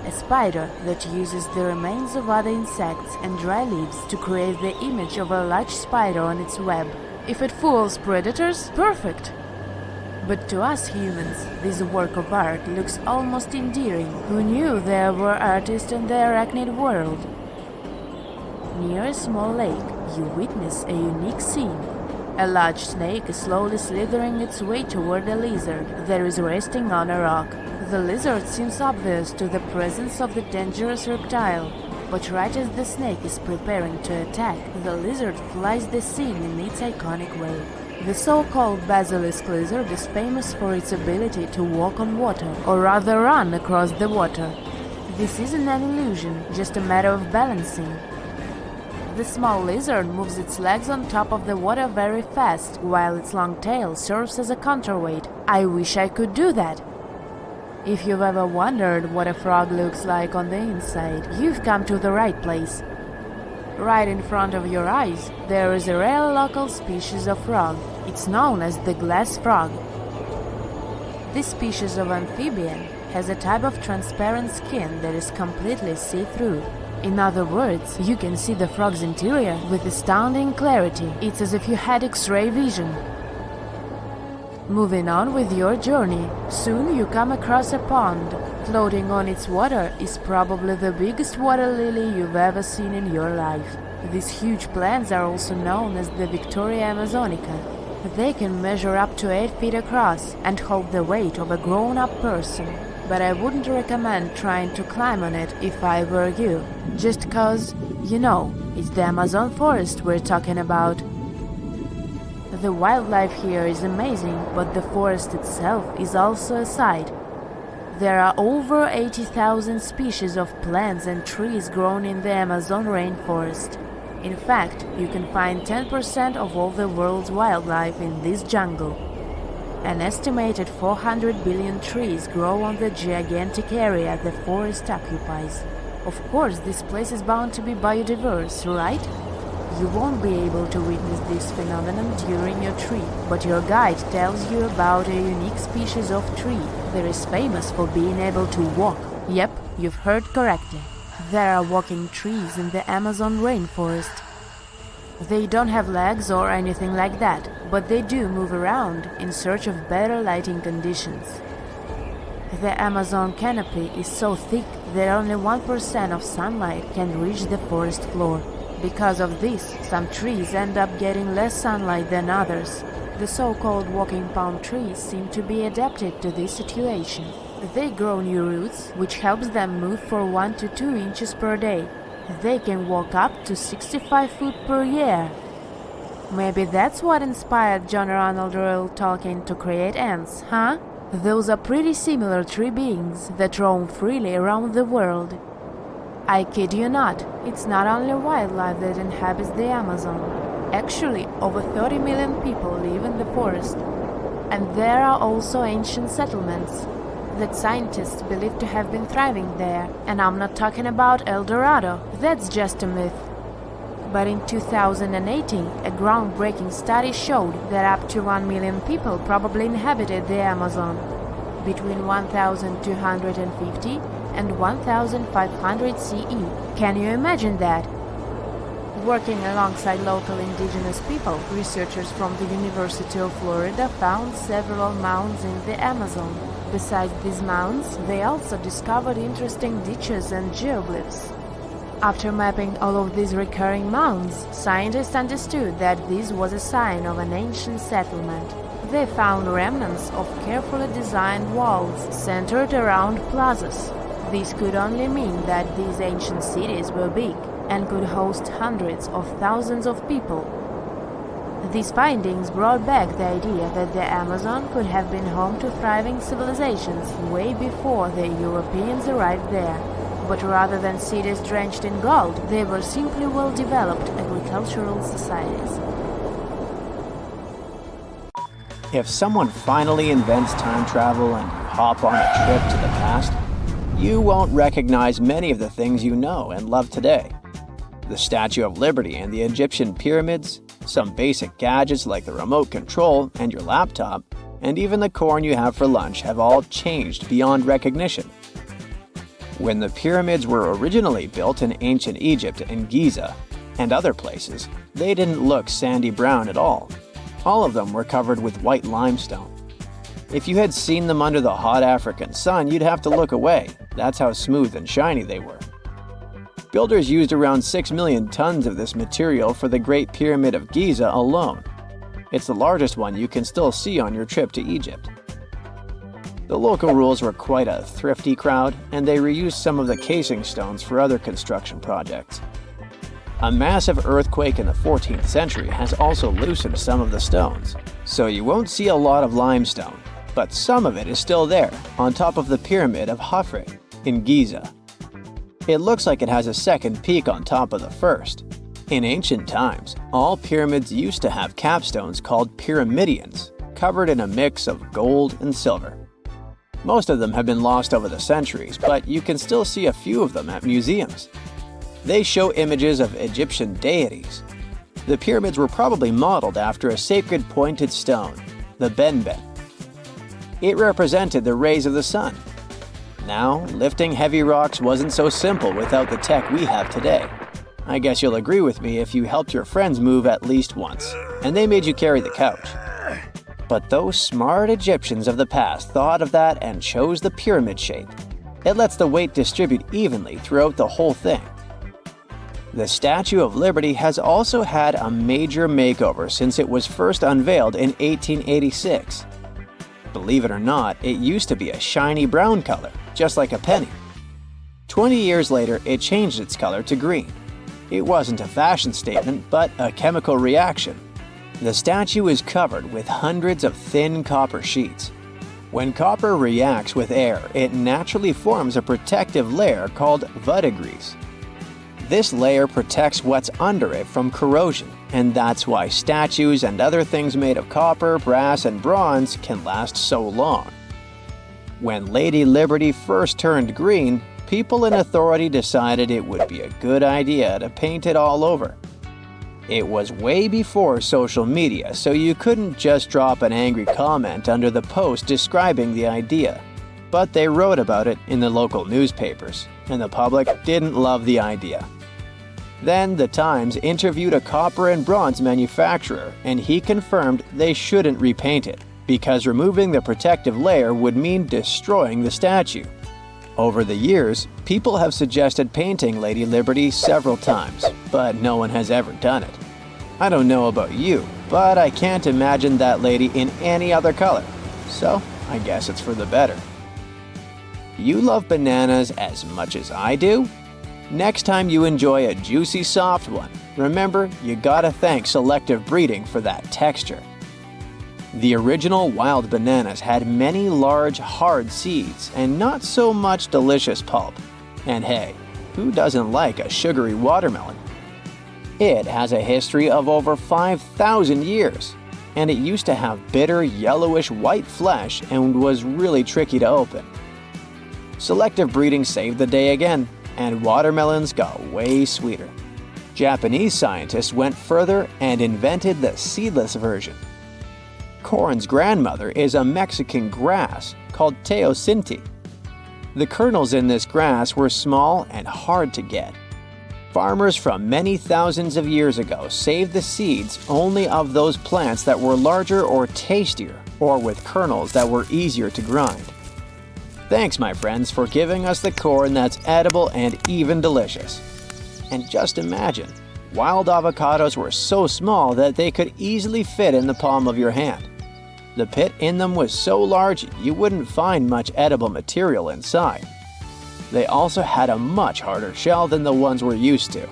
A spider that uses the remains of other insects and dry leaves to create the image of a large spider on its web. If it fools predators, perfect! But to us humans, this work of art looks almost endearing. Who knew there were artists in the arachnid world? Near a small lake, you witness a unique scene. A large snake is slowly slithering its way toward a lizard that is resting on a rock. The lizard seems obvious to the presence of the dangerous reptile, but right as the snake is preparing to attack, the lizard flies the scene in its iconic way. The so-called basilisk lizard is famous for its ability to walk on water, or rather run across the water. This isn't an illusion, just a matter of balancing. The small lizard moves its legs on top of the water very fast, while its long tail serves as a counterweight. I wish I could do that. If you've ever wondered what a frog looks like on the inside, you've come to the right place. Right in front of your eyes, there is a rare local species of frog. It's known as the glass frog. This species of amphibian has a type of transparent skin that is completely see-through. In other words, you can see the frog's interior with astounding clarity. It's as if you had X-ray vision. Moving on with your journey, soon you come across a pond. Floating on its water is probably the biggest water lily you've ever seen in your life. These huge plants are also known as the Victoria Amazonica. They can measure up to 8 feet across and hold the weight of a grown-up person. But I wouldn't recommend trying to climb on it if I were you. Just cause, you know, it's the Amazon forest we're talking about. The wildlife here is amazing, but the forest itself is also a sight. There are over 80,000 species of plants and trees grown in the Amazon rainforest. In fact, you can find 10% of all the world's wildlife in this jungle. An estimated 400 billion trees grow on the gigantic area the forest occupies. Of course, this place is bound to be biodiverse, right? You won't be able to witness this phenomenon during your trip, but your guide tells you about a unique species of tree that is famous for being able to walk. Yep, you've heard correctly. There are walking trees in the Amazon rainforest. They don't have legs or anything like that, but they do move around in search of better lighting conditions. The Amazon canopy is so thick that only 1% of sunlight can reach the forest floor. Because of this, some trees end up getting less sunlight than others. The so-called walking palm trees seem to be adapted to this situation. They grow new roots, which helps them move for 1 to 2 inches per day. They can walk up to 65 feet per year. Maybe that's what inspired John Ronald Reuel Tolkien to create ants, huh? Those are pretty similar tree beings that roam freely around the world. I kid you not, it's not only wildlife that inhabits the Amazon. Actually, over 30 million people live in the forest. And there are also ancient settlements that scientists believe to have been thriving there. And I'm not talking about El Dorado, that's just a myth. But in 2018, a groundbreaking study showed that up to 1 million people probably inhabited the Amazon, between 1250 and 1500 CE. Can you imagine that? Working alongside local indigenous people, researchers from the University of Florida found several mounds in the Amazon. Besides these mounds, they also discovered interesting ditches and geoglyphs. After mapping all of these recurring mounds, scientists understood that this was a sign of an ancient settlement. They found remnants of carefully designed walls centered around plazas. This could only mean that these ancient cities were big and could host hundreds of thousands of people. These findings brought back the idea that the Amazon could have been home to thriving civilizations way before the Europeans arrived there. But rather than cities drenched in gold, they were simply well-developed agricultural societies. If someone finally invents time travel and you hop on a trip to the past, you won't recognize many of the things you know and love today. The Statue of Liberty and the Egyptian pyramids, some basic gadgets like the remote control and your laptop, and even the corn you have for lunch have all changed beyond recognition. When the pyramids were originally built in ancient Egypt and Giza and other places, they didn't look sandy brown at all. All of them were covered with white limestone. If you had seen them under the hot African sun, you'd have to look away. That's how smooth and shiny they were. Builders used around 6 million tons of this material for the Great Pyramid of Giza alone. It's the largest one you can still see on your trip to Egypt. The local rules were quite a thrifty crowd, and they reused some of the casing stones for other construction projects. A massive earthquake in the 14th century has also loosened some of the stones, so you won't see a lot of limestone, but some of it is still there, on top of the Pyramid of Khafre in Giza. It looks like it has a second peak on top of the first. In ancient times, all pyramids used to have capstones called pyramidions, covered in a mix of gold and silver. Most of them have been lost over the centuries, but you can still see a few of them at museums. They show images of Egyptian deities. The pyramids were probably modeled after a sacred pointed stone, the benben. It represented the rays of the sun. Now, lifting heavy rocks wasn't so simple without the tech we have today. I guess you'll agree with me if you helped your friends move at least once, and they made you carry the couch. But those smart Egyptians of the past thought of that and chose the pyramid shape. It lets the weight distribute evenly throughout the whole thing. The Statue of Liberty has also had a major makeover since it was first unveiled in 1886. Believe it or not, it used to be a shiny brown color, just like a penny. 20 years later, it changed its color to green. It wasn't a fashion statement, but a chemical reaction. The statue is covered with hundreds of thin copper sheets. When copper reacts with air, it naturally forms a protective layer called verdigris. This layer protects what's under it from corrosion, and that's why statues and other things made of copper, brass, and bronze can last so long. When Lady Liberty first turned green, people in authority decided it would be a good idea to paint it all over. It was way before social media, so you couldn't just drop an angry comment under the post describing the idea. But they wrote about it in the local newspapers, and the public didn't love the idea. Then the Times interviewed a copper and bronze manufacturer, and he confirmed they shouldn't repaint it, because removing the protective layer would mean destroying the statue. Over the years, people have suggested painting Lady Liberty several times, but no one has ever done it. I don't know about you, but I can't imagine that lady in any other color, so I guess it's for the better. You love bananas as much as I do? Next time you enjoy a juicy soft one, remember you gotta thank selective breeding for that texture. The original wild bananas had many large, hard seeds and not so much delicious pulp. And hey, who doesn't like a sugary watermelon? It has a history of over 5,000 years, and it used to have bitter, yellowish white flesh and was really tricky to open. Selective breeding saved the day again, and watermelons got way sweeter. Japanese scientists went further and invented the seedless version. Corn's grandmother is a Mexican grass called teosinte. The kernels in this grass were small and hard to get. Farmers from many thousands of years ago saved the seeds only of those plants that were larger or tastier, or with kernels that were easier to grind. Thanks, my friends, for giving us the corn that's edible and even delicious. And just imagine, wild avocados were so small that they could easily fit in the palm of your hand. The pit in them was so large you wouldn't find much edible material inside. They also had a much harder shell than the ones we're used to.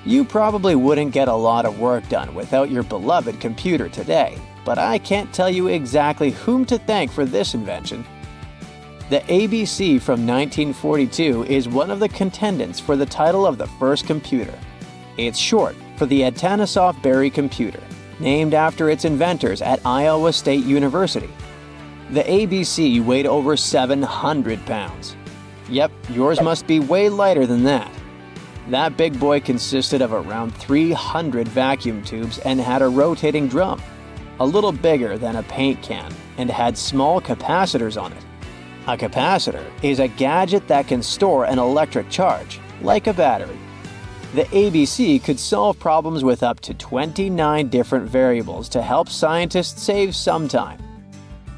You probably wouldn't get a lot of work done without your beloved computer today, but I can't tell you exactly whom to thank for this invention. The ABC from 1942 is one of the contendants for the title of the first computer. It's short for the Atanasoff Berry computer, named after its inventors at Iowa State University. The ABC weighed over 700 pounds. Yep, yours must be way lighter than that. That big boy consisted of around 300 vacuum tubes and had a rotating drum, a little bigger than a paint can, and had small capacitors on it. A capacitor is a gadget that can store an electric charge, like a battery. The ABC could solve problems with up to 29 different variables to help scientists save some time.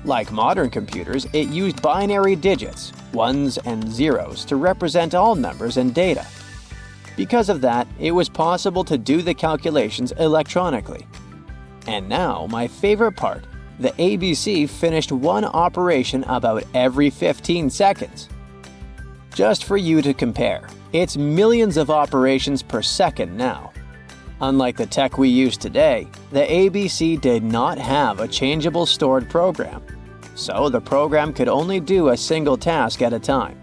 Like modern computers, it used binary digits, ones and zeros, to represent all numbers and data. Because of that, it was possible to do the calculations electronically. And now, my favorite part, the ABC finished one operation about every 15 seconds. Just for you to compare, it's millions of operations per second now. Unlike the tech we use today, the ABC did not have a changeable stored program, so the program could only do a single task at a time.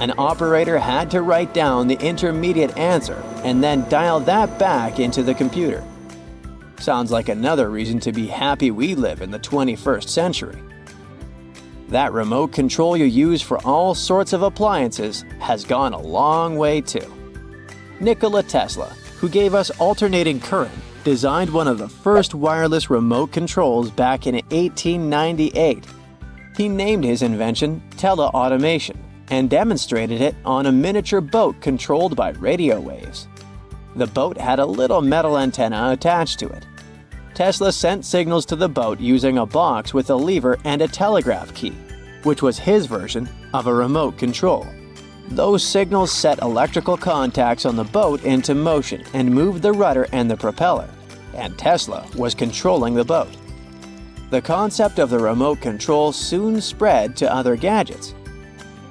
An operator had to write down the intermediate answer and then dial that back into the computer. Sounds like another reason to be happy we live in the 21st century. That remote control you use for all sorts of appliances has gone a long way too. Nikola Tesla, who gave us alternating current, designed one of the first wireless remote controls back in 1898. He named his invention teleautomation and demonstrated it on a miniature boat controlled by radio waves. The boat had a little metal antenna attached to it. Tesla sent signals to the boat using a box with a lever and a telegraph key, which was his version of a remote control. Those signals set electrical contacts on the boat into motion and moved the rudder and the propeller, and Tesla was controlling the boat. The concept of the remote control soon spread to other gadgets.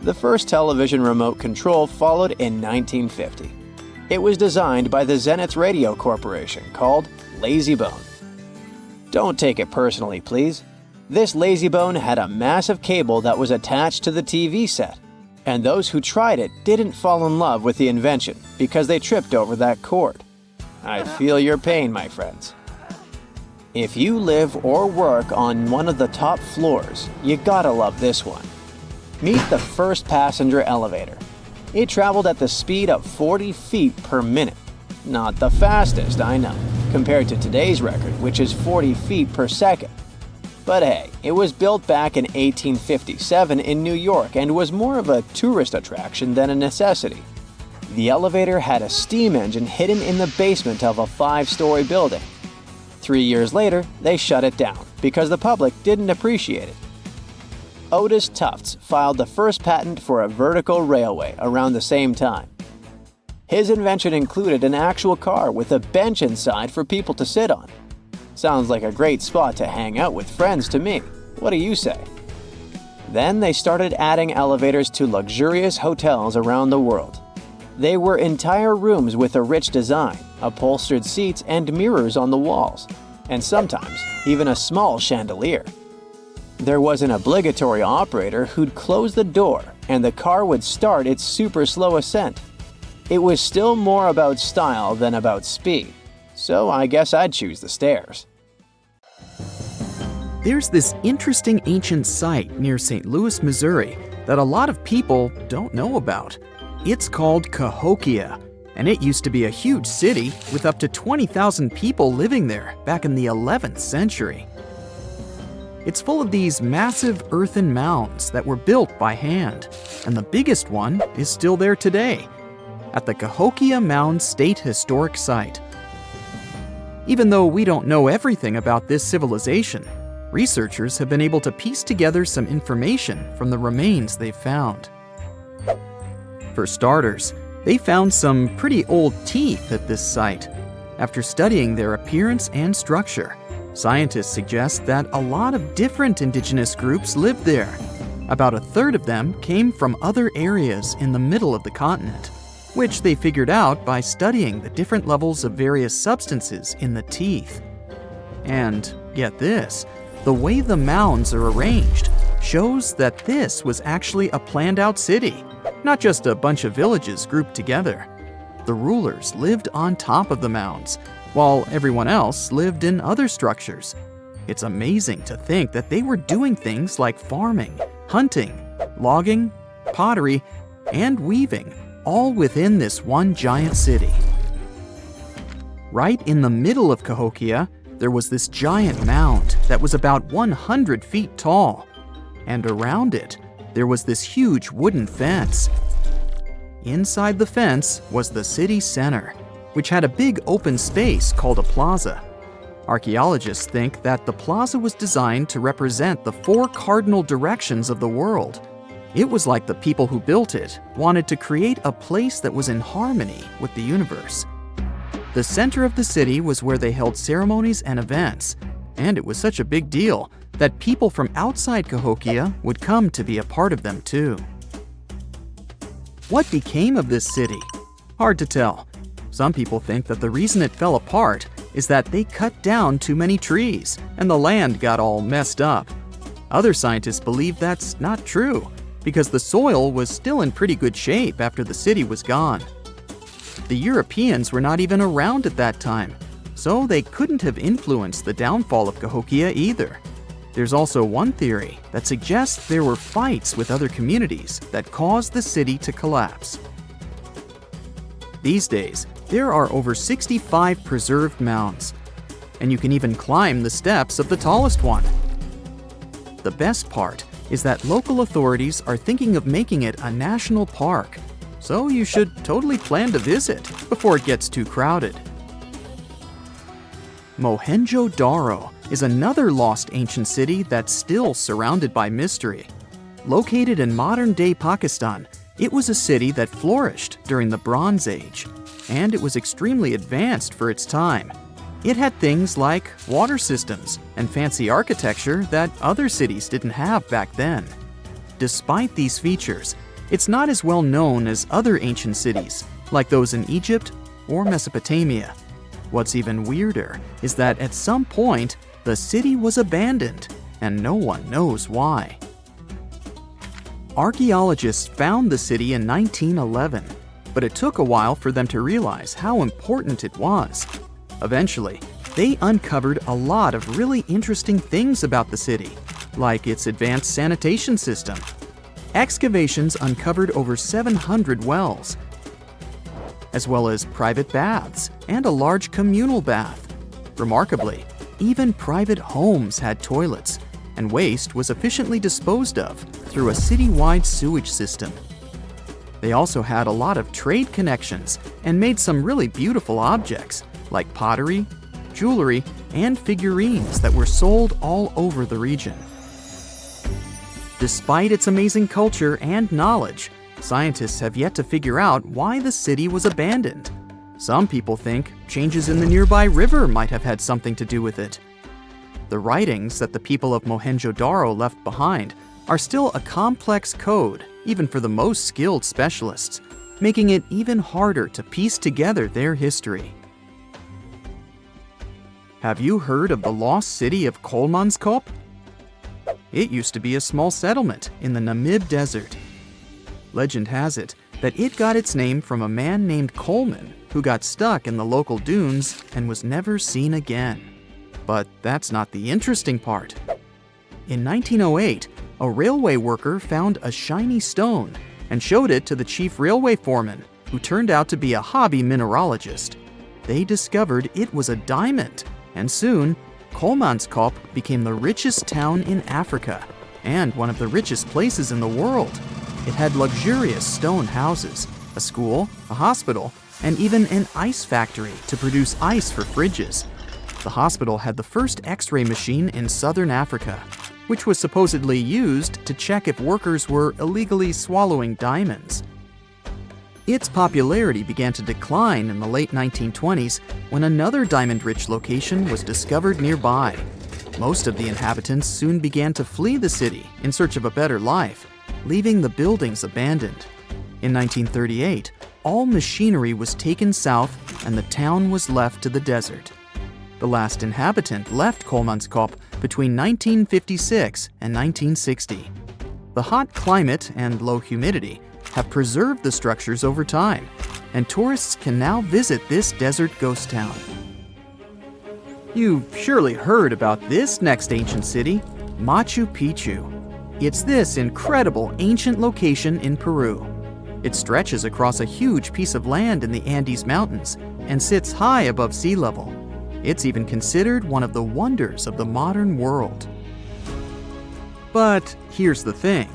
The first television remote control followed in 1950. It was designed by the Zenith Radio Corporation called LazyBone. Don't take it personally, please. This LazyBone had a massive cable that was attached to the TV set, and those who tried it didn't fall in love with the invention because they tripped over that cord. I feel your pain, my friends. If you live or work on one of the top floors, you gotta love this one. Meet the first passenger elevator. It traveled at the speed of 40 feet per minute. Not the fastest, I know, compared to today's record, which is 40 feet per second. But hey, it was built back in 1857 in New York and was more of a tourist attraction than a necessity. The elevator had a steam engine hidden in the basement of a 5-story building. 3 years later, they shut it down because the public didn't appreciate it. Otis Tufts filed the first patent for a vertical railway around the same time. His invention included an actual car with a bench inside for people to sit on. Sounds like a great spot to hang out with friends to me. What do you say? Then they started adding elevators to luxurious hotels around the world. They were entire rooms with a rich design, upholstered seats and mirrors on the walls, and sometimes even a small chandelier. There was an obligatory operator who'd close the door and the car would start its super slow ascent. It was still more about style than about speed, so I guess I'd choose the stairs. There's this interesting ancient site near St. Louis, Missouri, that a lot of people don't know about. It's called Cahokia, and it used to be a huge city with up to 20,000 people living there back in the 11th century. It's full of these massive earthen mounds that were built by hand, and the biggest one is still there today, at the Cahokia Mound State Historic Site. Even though we don't know everything about this civilization, researchers have been able to piece together some information from the remains they've found. For starters, They found some pretty old teeth at this site. After studying their appearance and structure, scientists suggest that a lot of different indigenous groups lived there. About a third of them came from other areas in the middle of the continent, which they figured out by studying the different levels of various substances in the teeth. And get this, the way the mounds are arranged shows that this was actually a planned-out city, not just a bunch of villages grouped together. The rulers lived on top of the mounds, while everyone else lived in other structures. It's amazing to think that they were doing things like farming, hunting, logging, pottery, and weaving, all within this one giant city. Right in the middle of Cahokia, there was this giant mound that was about 100 feet tall, and around it, there was this huge wooden fence. Inside the fence was the city center, which had a big open space called a plaza. Archaeologists think that the plaza was designed to represent the 4 cardinal directions of the world. It was like the people who built it wanted to create a place that was in harmony with the universe. The center of the city was where they held ceremonies and events, and it was such a big deal that people from outside Cahokia would come to be a part of them too. What became of this city? Hard to tell. Some people think that the reason it fell apart is that they cut down too many trees and the land got all messed up. Other scientists believe that's not true because the soil was still in pretty good shape after the city was gone. The Europeans were not even around at that time, so they couldn't have influenced the downfall of Cahokia either. There's also one theory that suggests there were fights with other communities that caused the city to collapse. These days, there are over 65 preserved mounds, and you can even climb the steps of the tallest one. The best part is that local authorities are thinking of making it a national park, so you should totally plan to visit before it gets too crowded. Mohenjo-Daro is another lost ancient city that's still surrounded by mystery. Located in modern-day Pakistan, it was a city that flourished during the Bronze Age, and it was extremely advanced for its time. It had things like water systems and fancy architecture that other cities didn't have back then. Despite these features, it's not as well known as other ancient cities, like those in Egypt or Mesopotamia. What's even weirder is that at some point, the city was abandoned, and no one knows why. Archaeologists found the city in 1911, but it took a while for them to realize how important it was. Eventually, they uncovered a lot of really interesting things about the city, like its advanced sanitation system. Excavations uncovered over 700 wells, as well as private baths and a large communal bath. Remarkably, even private homes had toilets, and waste was efficiently disposed of through a citywide sewage system. They also had a lot of trade connections and made some really beautiful objects, like pottery, jewelry, and figurines that were sold all over the region. Despite its amazing culture and knowledge, scientists have yet to figure out why the city was abandoned. Some people think changes in the nearby river might have had something to do with it. The writings that the people of Mohenjo-Daro left behind are still a complex code, even for the most skilled specialists, making it even harder to piece together their history. Have you heard of the lost city of Kolmanskop? It used to be a small settlement in the Namib Desert. Legend has it that it got its name from a man named Coleman who got stuck in the local dunes and was never seen again. But that's not the interesting part. In 1908, a railway worker found a shiny stone and showed it to the chief railway foreman, who turned out to be a hobby mineralogist. They discovered it was a diamond, and soon, Kolmanskop became the richest town in Africa and one of the richest places in the world. It had luxurious stone houses, a school, a hospital, and even an ice factory to produce ice for fridges. The hospital had the first X-ray machine in southern Africa, which was supposedly used to check if workers were illegally swallowing diamonds. Its popularity began to decline in the late 1920s when another diamond-rich location was discovered nearby. Most of the inhabitants soon began to flee the city in search of a better life, leaving the buildings abandoned. In 1938, all machinery was taken south and the town was left to the desert. The last inhabitant left Kolmanskop between 1956 and 1960. The hot climate and low humidity have preserved the structures over time, and tourists can now visit this desert ghost town. You've surely heard about this next ancient city, Machu Picchu. It's this incredible ancient location in Peru. It stretches across a huge piece of land in the Andes Mountains and sits high above sea level. It's even considered one of the wonders of the modern world. But here's the thing.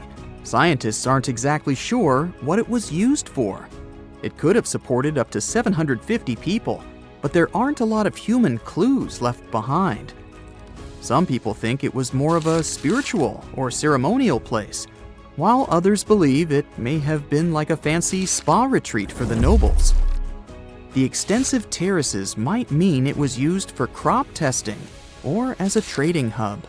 Scientists aren't exactly sure what it was used for. It could have supported up to 750 people, but there aren't a lot of human clues left behind. Some people think it was more of a spiritual or ceremonial place, while others believe it may have been like a fancy spa retreat for the nobles. The extensive terraces might mean it was used for crop testing or as a trading hub.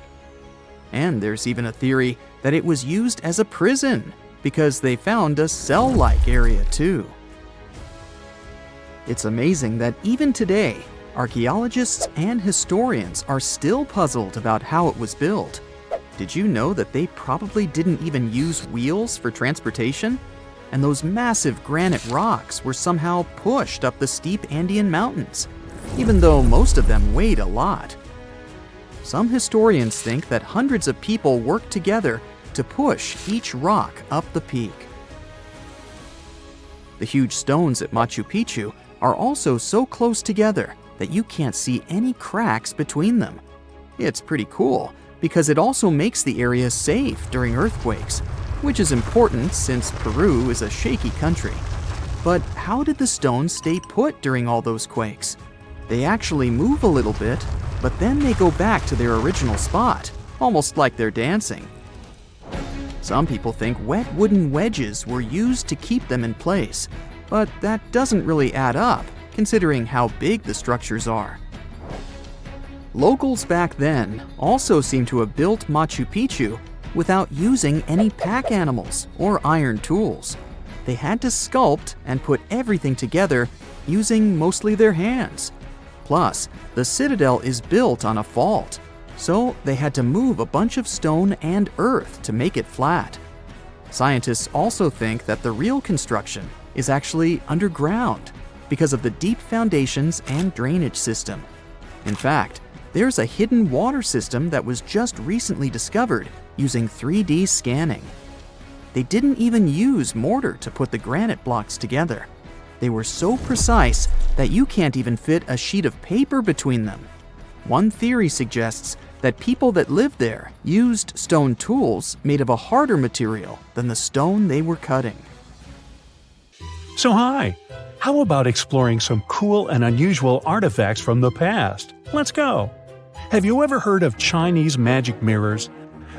And there's even a theory that it was used as a prison because they found a cell-like area too. It's amazing that even today, archaeologists and historians are still puzzled about how it was built. Did you know that they probably didn't even use wheels for transportation? And those massive granite rocks were somehow pushed up the steep Andean mountains, even though most of them weighed a lot. Some historians think that hundreds of people worked together to push each rock up the peak. The huge stones at Machu Picchu are also so close together that you can't see any cracks between them. It's pretty cool because it also makes the area safe during earthquakes, which is important since Peru is a shaky country. But how did the stones stay put during all those quakes? They actually move a little bit, but then they go back to their original spot, almost like they're dancing. Some people think wet wooden wedges were used to keep them in place, but that doesn't really add up, considering how big the structures are. Locals back then also seem to have built Machu Picchu without using any pack animals or iron tools. They had to sculpt and put everything together using mostly their hands. Plus, the citadel is built on a fault, so they had to move a bunch of stone and earth to make it flat. Scientists also think that the real construction is actually underground because of the deep foundations and drainage system. In fact, there's a hidden water system that was just recently discovered using 3D scanning. They didn't even use mortar to put the granite blocks together. They were so precise that you can't even fit a sheet of paper between them. One theory suggests that people that lived there used stone tools made of a harder material than the stone they were cutting. So hi, how about exploring some cool and unusual artifacts from the past? Let's go! Have you ever heard of Chinese magic mirrors?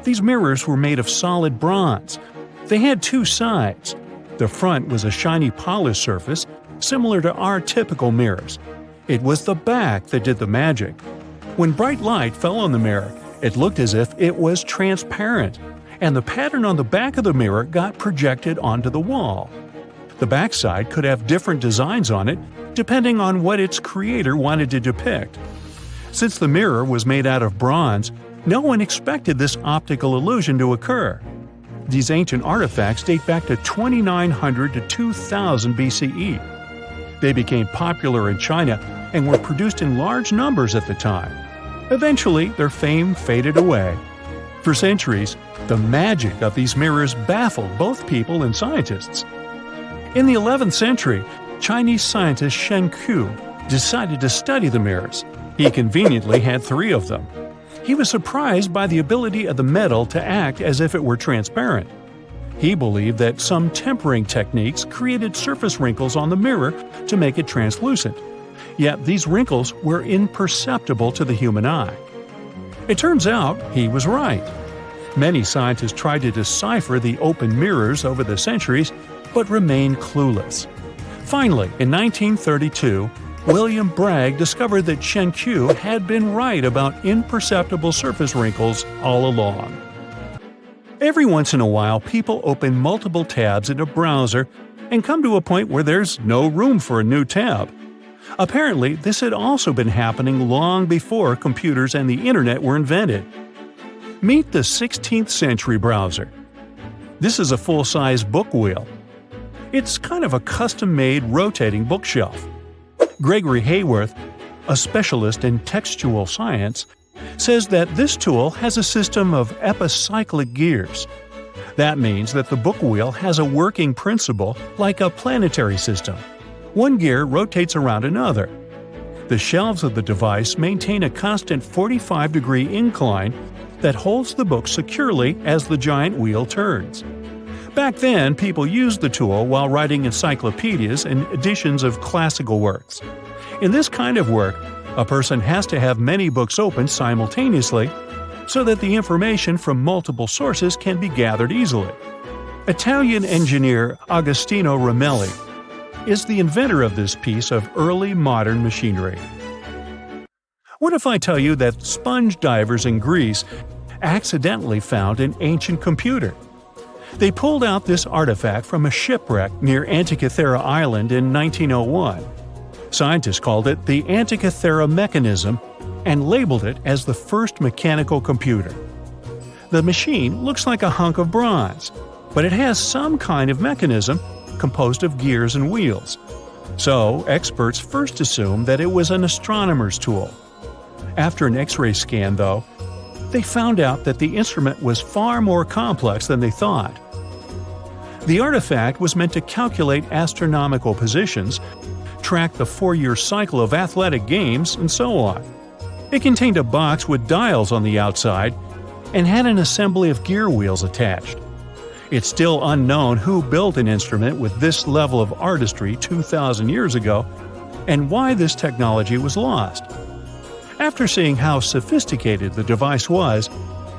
These mirrors were made of solid bronze. They had two sides. The front was a shiny polished surface, similar to our typical mirrors. It was the back that did the magic. When bright light fell on the mirror, it looked as if it was transparent, and the pattern on the back of the mirror got projected onto the wall. The backside could have different designs on it, depending on what its creator wanted to depict. Since the mirror was made out of bronze, no one expected this optical illusion to occur. These ancient artifacts date back to 2900 to 2000 BCE. They became popular in China and were produced in large numbers at the time. Eventually, their fame faded away. For centuries, the magic of these mirrors baffled both people and scientists. In the 11th century, Chinese scientist Shen Ku decided to study the mirrors. He conveniently had 3 of them. He was surprised by the ability of the metal to act as if it were transparent. He believed that some tempering techniques created surface wrinkles on the mirror to make it translucent. Yet these wrinkles were imperceptible to the human eye. It turns out he was right. Many scientists tried to decipher the open mirrors over the centuries, but remained clueless. Finally, in 1932, William Bragg discovered that Chen-Q had been right about imperceptible surface wrinkles all along. Every once in a while, people open multiple tabs in a browser and come to a point where there's no room for a new tab. Apparently, this had also been happening long before computers and the internet were invented. Meet the 16th century browser. This is a full-size book wheel. It's kind of a custom-made rotating bookshelf. Gregory Hayworth, a specialist in textual science, says that this tool has a system of epicyclic gears. That means that the book wheel has a working principle like a planetary system. One gear rotates around another. The shelves of the device maintain a constant 45-degree incline that holds the book securely as the giant wheel turns. Back then, people used the tool while writing encyclopedias and editions of classical works. In this kind of work, a person has to have many books open simultaneously so that the information from multiple sources can be gathered easily. Italian engineer Agostino Ramelli is the inventor of this piece of early modern machinery. What if I tell you that sponge divers in Greece accidentally found an ancient computer? They pulled out this artifact from a shipwreck near Antikythera Island in 1901. Scientists called it the Antikythera mechanism and labeled it as the first mechanical computer. The machine looks like a hunk of bronze, but it has some kind of mechanism composed of gears and wheels. So, experts first assumed that it was an astronomer's tool. After an X-ray scan, though, they found out that the instrument was far more complex than they thought. The artifact was meant to calculate astronomical positions, track the 4-year cycle of athletic games, and so on. It contained a box with dials on the outside and had an assembly of gear wheels attached. It's still unknown who built an instrument with this level of artistry 2,000 years ago and why this technology was lost. After seeing how sophisticated the device was,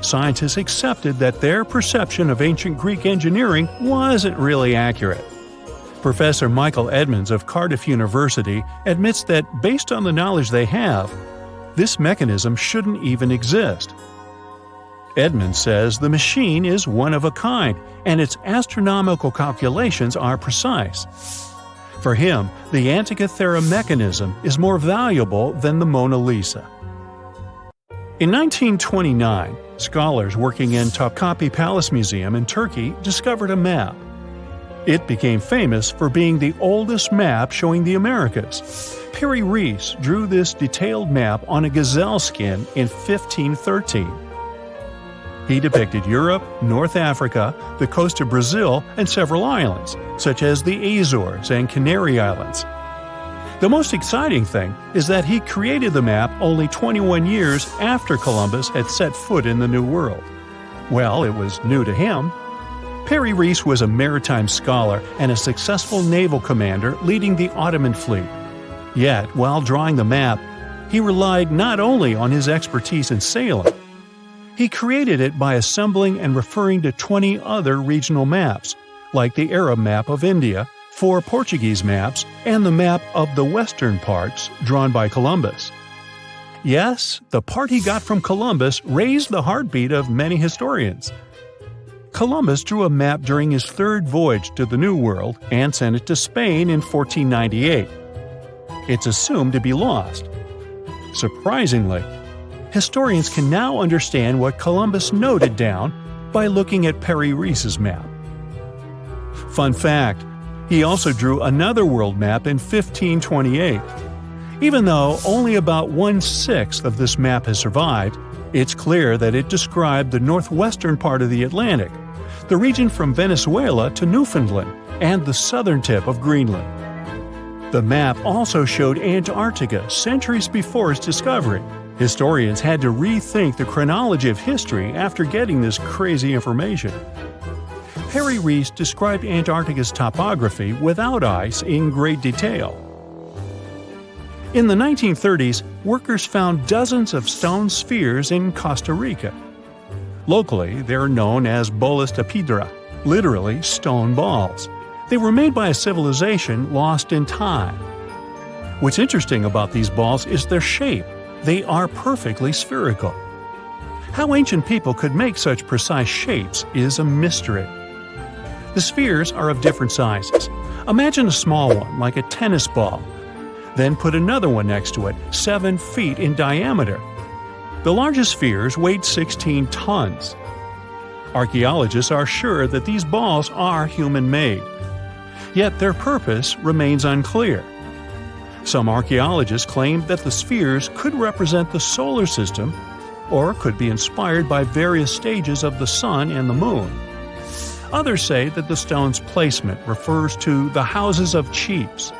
scientists accepted that their perception of ancient Greek engineering wasn't really accurate. Professor Michael Edmonds of Cardiff University admits that based on the knowledge they have, this mechanism shouldn't even exist. Edmonds says the machine is one of a kind and its astronomical calculations are precise. For him, the Antikythera mechanism is more valuable than the Mona Lisa. In 1929, scholars working in Topkapi Palace Museum in Turkey discovered a map. It became famous for being the oldest map showing the Americas. Perry Reese drew this detailed map on a gazelle skin in 1513. He depicted Europe, North Africa, the coast of Brazil, and several islands, such as the Azores and Canary Islands. The most exciting thing is that he created the map only 21 years after Columbus had set foot in the New World. Well, it was new to him. Perry Reese was a maritime scholar and a successful naval commander leading the Ottoman fleet. Yet, while drawing the map, he relied not only on his expertise in sailing. He created it by assembling and referring to 20 other regional maps, like the Arab map of India, 4 Portuguese maps, and the map of the western parts drawn by Columbus. Yes, the part he got from Columbus raised the heartbeat of many historians. Columbus drew a map during his 3rd voyage to the New World and sent it to Spain in 1498. It's assumed to be lost. Surprisingly, historians can now understand what Columbus noted down by looking at Perry Reese's map. Fun fact, he also drew another world map in 1528. Even though only about 1/6 of this map has survived, it's clear that it described the northwestern part of the Atlantic, the region from Venezuela to Newfoundland, and the southern tip of Greenland. The map also showed Antarctica centuries before its discovery. Historians had to rethink the chronology of history after getting this crazy information. Perry Reese described Antarctica's topography without ice in great detail. In the 1930s, workers found dozens of stone spheres in Costa Rica. Locally, they're known as bolas de piedra, literally stone balls. They were made by a civilization lost in time. What's interesting about these balls is their shape. They are perfectly spherical. How ancient people could make such precise shapes is a mystery. The spheres are of different sizes. Imagine a small one, like a tennis ball. Then put another one next to it, 7 feet in diameter. The largest spheres weighed 16 tons. Archaeologists are sure that these balls are human-made. Yet their purpose remains unclear. Some archaeologists claim that the spheres could represent the solar system or could be inspired by various stages of the sun and the moon. Others say that the stone's placement refers to the houses of chiefs.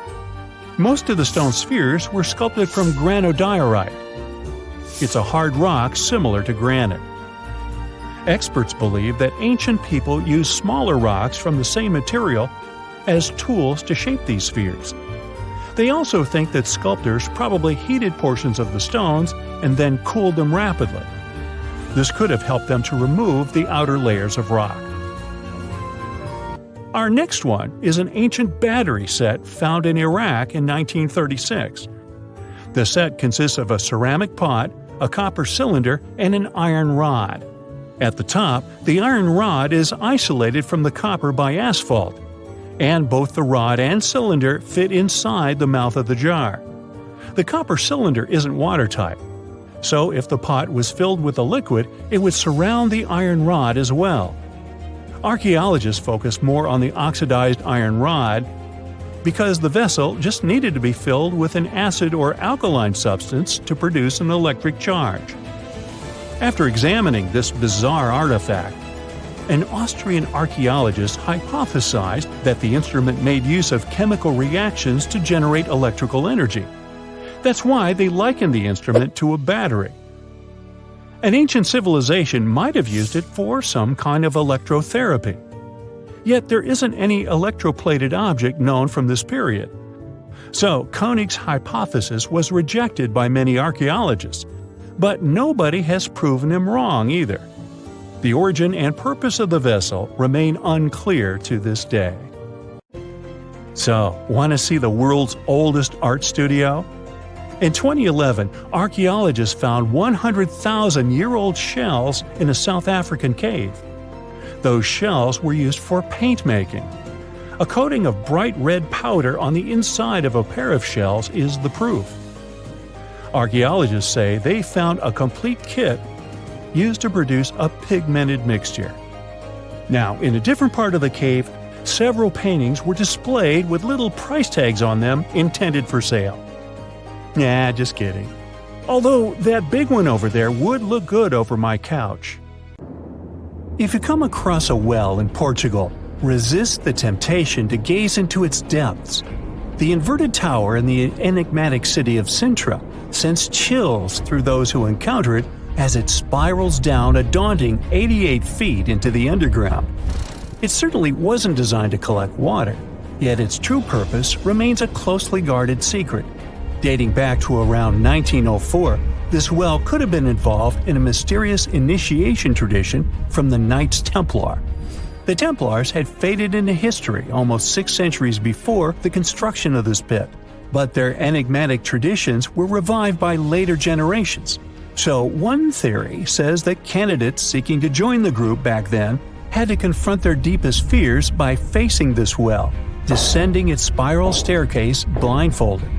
Most of the stone spheres were sculpted from granodiorite. It's a hard rock similar to granite. Experts believe that ancient people used smaller rocks from the same material as tools to shape these spheres. They also think that sculptors probably heated portions of the stones and then cooled them rapidly. This could have helped them to remove the outer layers of rock. Our next one is an ancient battery set found in Iraq in 1936. The set consists of a ceramic pot, a copper cylinder, and an iron rod. At the top, the iron rod is isolated from the copper by asphalt, and both the rod and cylinder fit inside the mouth of the jar. The copper cylinder isn't watertight, so if the pot was filled with a liquid, it would surround the iron rod as well. Archaeologists focus more on the oxidized iron rod because the vessel just needed to be filled with an acid or alkaline substance to produce an electric charge. After examining this bizarre artifact, an Austrian archaeologist hypothesized that the instrument made use of chemical reactions to generate electrical energy. That's why they likened the instrument to a battery. An ancient civilization might have used it for some kind of electrotherapy. Yet there isn't any electroplated object known from this period. So Koenig's hypothesis was rejected by many archaeologists, but nobody has proven him wrong either. The origin and purpose of the vessel remain unclear to this day. So, want to see the world's oldest art studio? In 2011, archaeologists found 100,000-year-old shells in a South African cave. Those shells were used for paint making. A coating of bright red powder on the inside of a pair of shells is the proof. Archaeologists say they found a complete kit used to produce a pigmented mixture. Now, in a different part of the cave, several paintings were displayed with little price tags on them intended for sale. Nah, just kidding. Although that big one over there would look good over my couch. If you come across a well in Portugal, resist the temptation to gaze into its depths. The inverted tower in the enigmatic city of Sintra sends chills through those who encounter it as it spirals down a daunting 88 feet into the underground. It certainly wasn't designed to collect water, yet its true purpose remains a closely guarded secret. Dating back to around 1904, this well could have been involved in a mysterious initiation tradition from the Knights Templar. The Templars had faded into history almost 6 centuries before the construction of this pit, but their enigmatic traditions were revived by later generations. So one theory says that candidates seeking to join the group back then had to confront their deepest fears by facing this well, descending its spiral staircase blindfolded.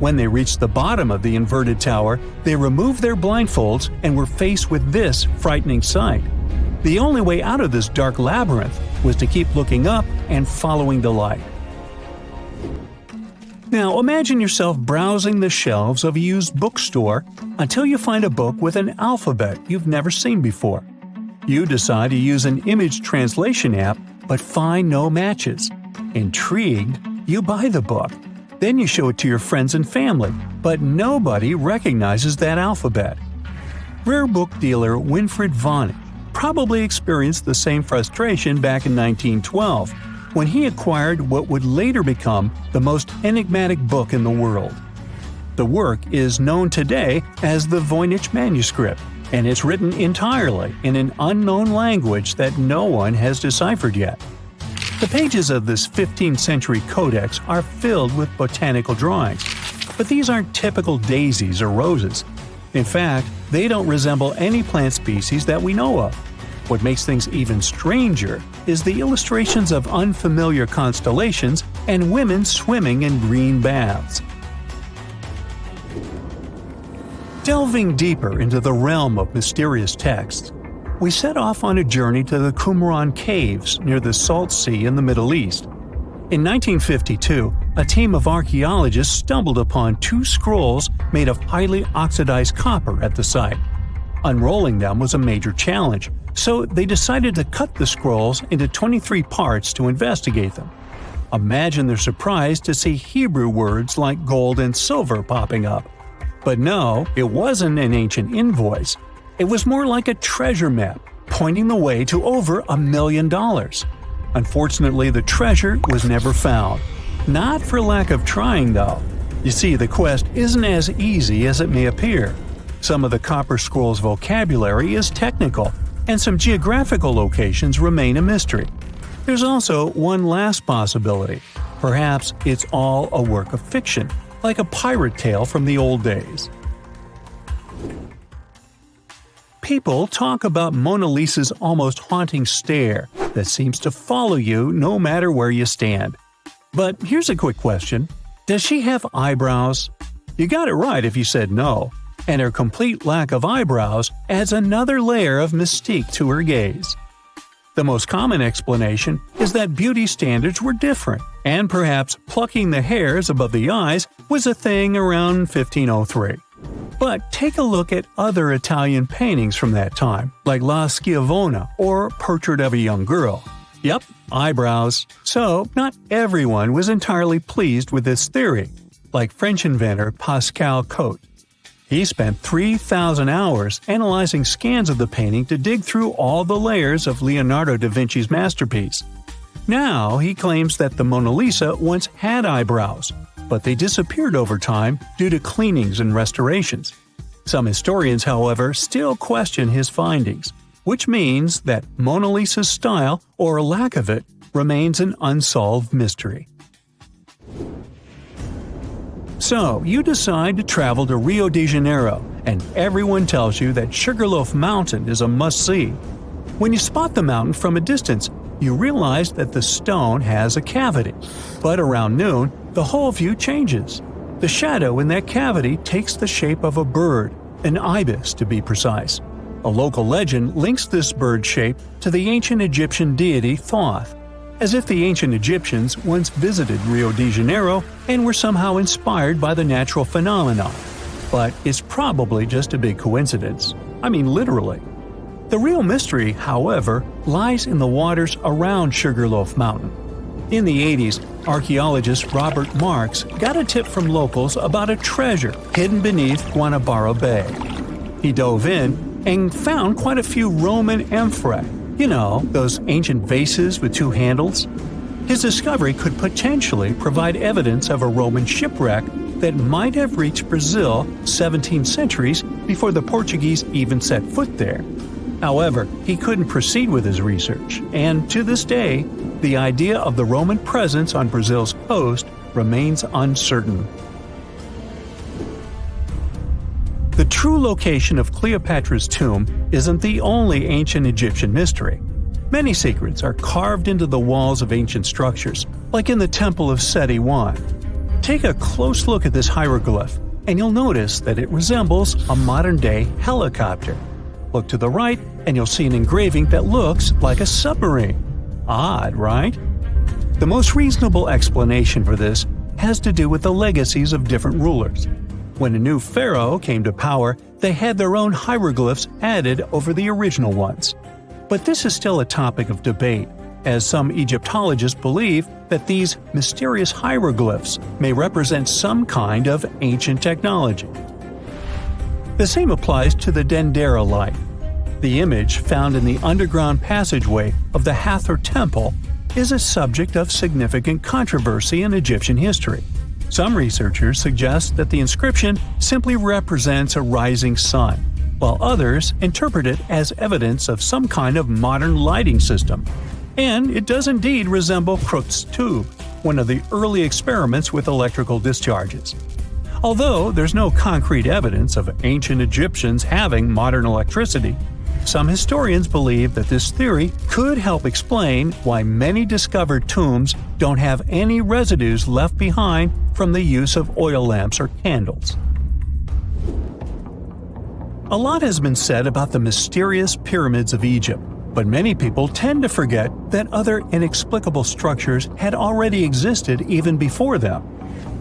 When they reached the bottom of the inverted tower, they removed their blindfolds and were faced with this frightening sight. The only way out of this dark labyrinth was to keep looking up and following the light. Now imagine yourself browsing the shelves of a used bookstore until you find a book with an alphabet you've never seen before. You decide to use an image translation app but find no matches. Intrigued, you buy the book. Then you show it to your friends and family, but nobody recognizes that alphabet. Rare book dealer Winfried Vonnig probably experienced the same frustration back in 1912 when he acquired what would later become the most enigmatic book in the world. The work is known today as the Voynich manuscript, and it's written entirely in an unknown language that no one has deciphered yet. The pages of this 15th century codex are filled with botanical drawings, but these aren't typical daisies or roses. In fact, they don't resemble any plant species that we know of. What makes things even stranger is the illustrations of unfamiliar constellations and women swimming in green baths. Delving deeper into the realm of mysterious texts, we set off on a journey to the Qumran Caves near the Salt Sea in the Middle East. In 1952, a team of archaeologists stumbled upon 2 scrolls made of highly oxidized copper at the site. Unrolling them was a major challenge, so they decided to cut the scrolls into 23 parts to investigate them. Imagine their surprise to see Hebrew words like gold and silver popping up. But no, it wasn't an ancient invoice. It was more like a treasure map, pointing the way to over $1 million. Unfortunately, the treasure was never found. Not for lack of trying, though. You see, the quest isn't as easy as it may appear. Some of the Copper Scroll's vocabulary is technical, and some geographical locations remain a mystery. There's also one last possibility. Perhaps it's all a work of fiction, like a pirate tale from the old days. People talk about Mona Lisa's almost haunting stare that seems to follow you no matter where you stand. But here's a quick question. Does she have eyebrows? You got it right if you said no, and her complete lack of eyebrows adds another layer of mystique to her gaze. The most common explanation is that beauty standards were different, and perhaps plucking the hairs above the eyes was a thing around 1503. But take a look at other Italian paintings from that time, like La Schiavona or Portrait of a Young Girl. Yep, eyebrows. So, not everyone was entirely pleased with this theory, like French inventor Pascal Cotte. He spent 3,000 hours analyzing scans of the painting to dig through all the layers of Leonardo da Vinci's masterpiece. Now he claims that the Mona Lisa once had eyebrows, but they disappeared over time due to cleanings and restorations. Some historians, however, still question his findings, which means that Mona Lisa's style, or lack of it, remains an unsolved mystery. So, you decide to travel to Rio de Janeiro, and everyone tells you that Sugarloaf Mountain is a must-see. When you spot the mountain from a distance, you realize that the stone has a cavity. But around noon, the whole view changes. The shadow in that cavity takes the shape of a bird, an ibis to be precise. A local legend links this bird shape to the ancient Egyptian deity Thoth, as if the ancient Egyptians once visited Rio de Janeiro and were somehow inspired by the natural phenomenon. But it's probably just a big coincidence. I mean, literally. The real mystery, however, lies in the waters around Sugarloaf Mountain. In the 80s, archaeologist Robert Marks got a tip from locals about a treasure hidden beneath Guanabara Bay. He dove in and found quite a few Roman amphorae. You know, those ancient vases with 2 handles? His discovery could potentially provide evidence of a Roman shipwreck that might have reached Brazil 17 centuries before the Portuguese even set foot there. However, he couldn't proceed with his research, and to this day, the idea of the Roman presence on Brazil's coast remains uncertain. The true location of Cleopatra's tomb isn't the only ancient Egyptian mystery. Many secrets are carved into the walls of ancient structures, like in the Temple of Seti I. Take a close look at this hieroglyph, and you'll notice that it resembles a modern-day helicopter. Look to the right, and you'll see an engraving that looks like a submarine. Odd, right? The most reasonable explanation for this has to do with the legacies of different rulers. When a new pharaoh came to power, they had their own hieroglyphs added over the original ones. But this is still a topic of debate, as some Egyptologists believe that these mysterious hieroglyphs may represent some kind of ancient technology. The same applies to the Dendera light. The image found in the underground passageway of the Hathor Temple is a subject of significant controversy in Egyptian history. Some researchers suggest that the inscription simply represents a rising sun, while others interpret it as evidence of some kind of modern lighting system. And it does indeed resemble Crookes' tube, one of the early experiments with electrical discharges. Although there's no concrete evidence of ancient Egyptians having modern electricity, some historians believe that this theory could help explain why many discovered tombs don't have any residues left behind from the use of oil lamps or candles. A lot has been said about the mysterious pyramids of Egypt, but many people tend to forget that other inexplicable structures had already existed even before them.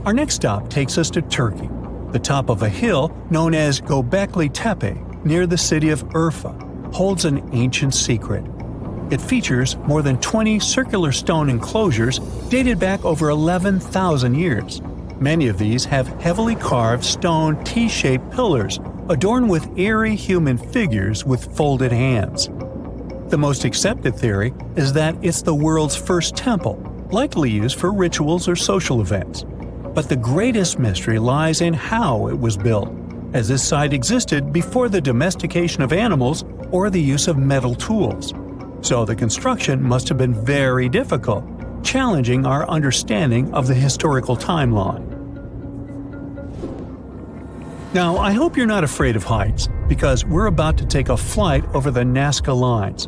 Our next stop takes us to Turkey. The top of a hill known as Göbekli Tepe, near the city of Urfa, holds an ancient secret. It features more than 20 circular stone enclosures dated back over 11,000 years. Many of these have heavily carved stone T-shaped pillars adorned with eerie human figures with folded hands. The most accepted theory is that it's the world's first temple, likely used for rituals or social events. But the greatest mystery lies in how it was built, as this site existed before the domestication of animals or the use of metal tools. So the construction must have been very difficult, challenging our understanding of the historical timeline. Now, I hope you're not afraid of heights, because we're about to take a flight over the Nazca Lines.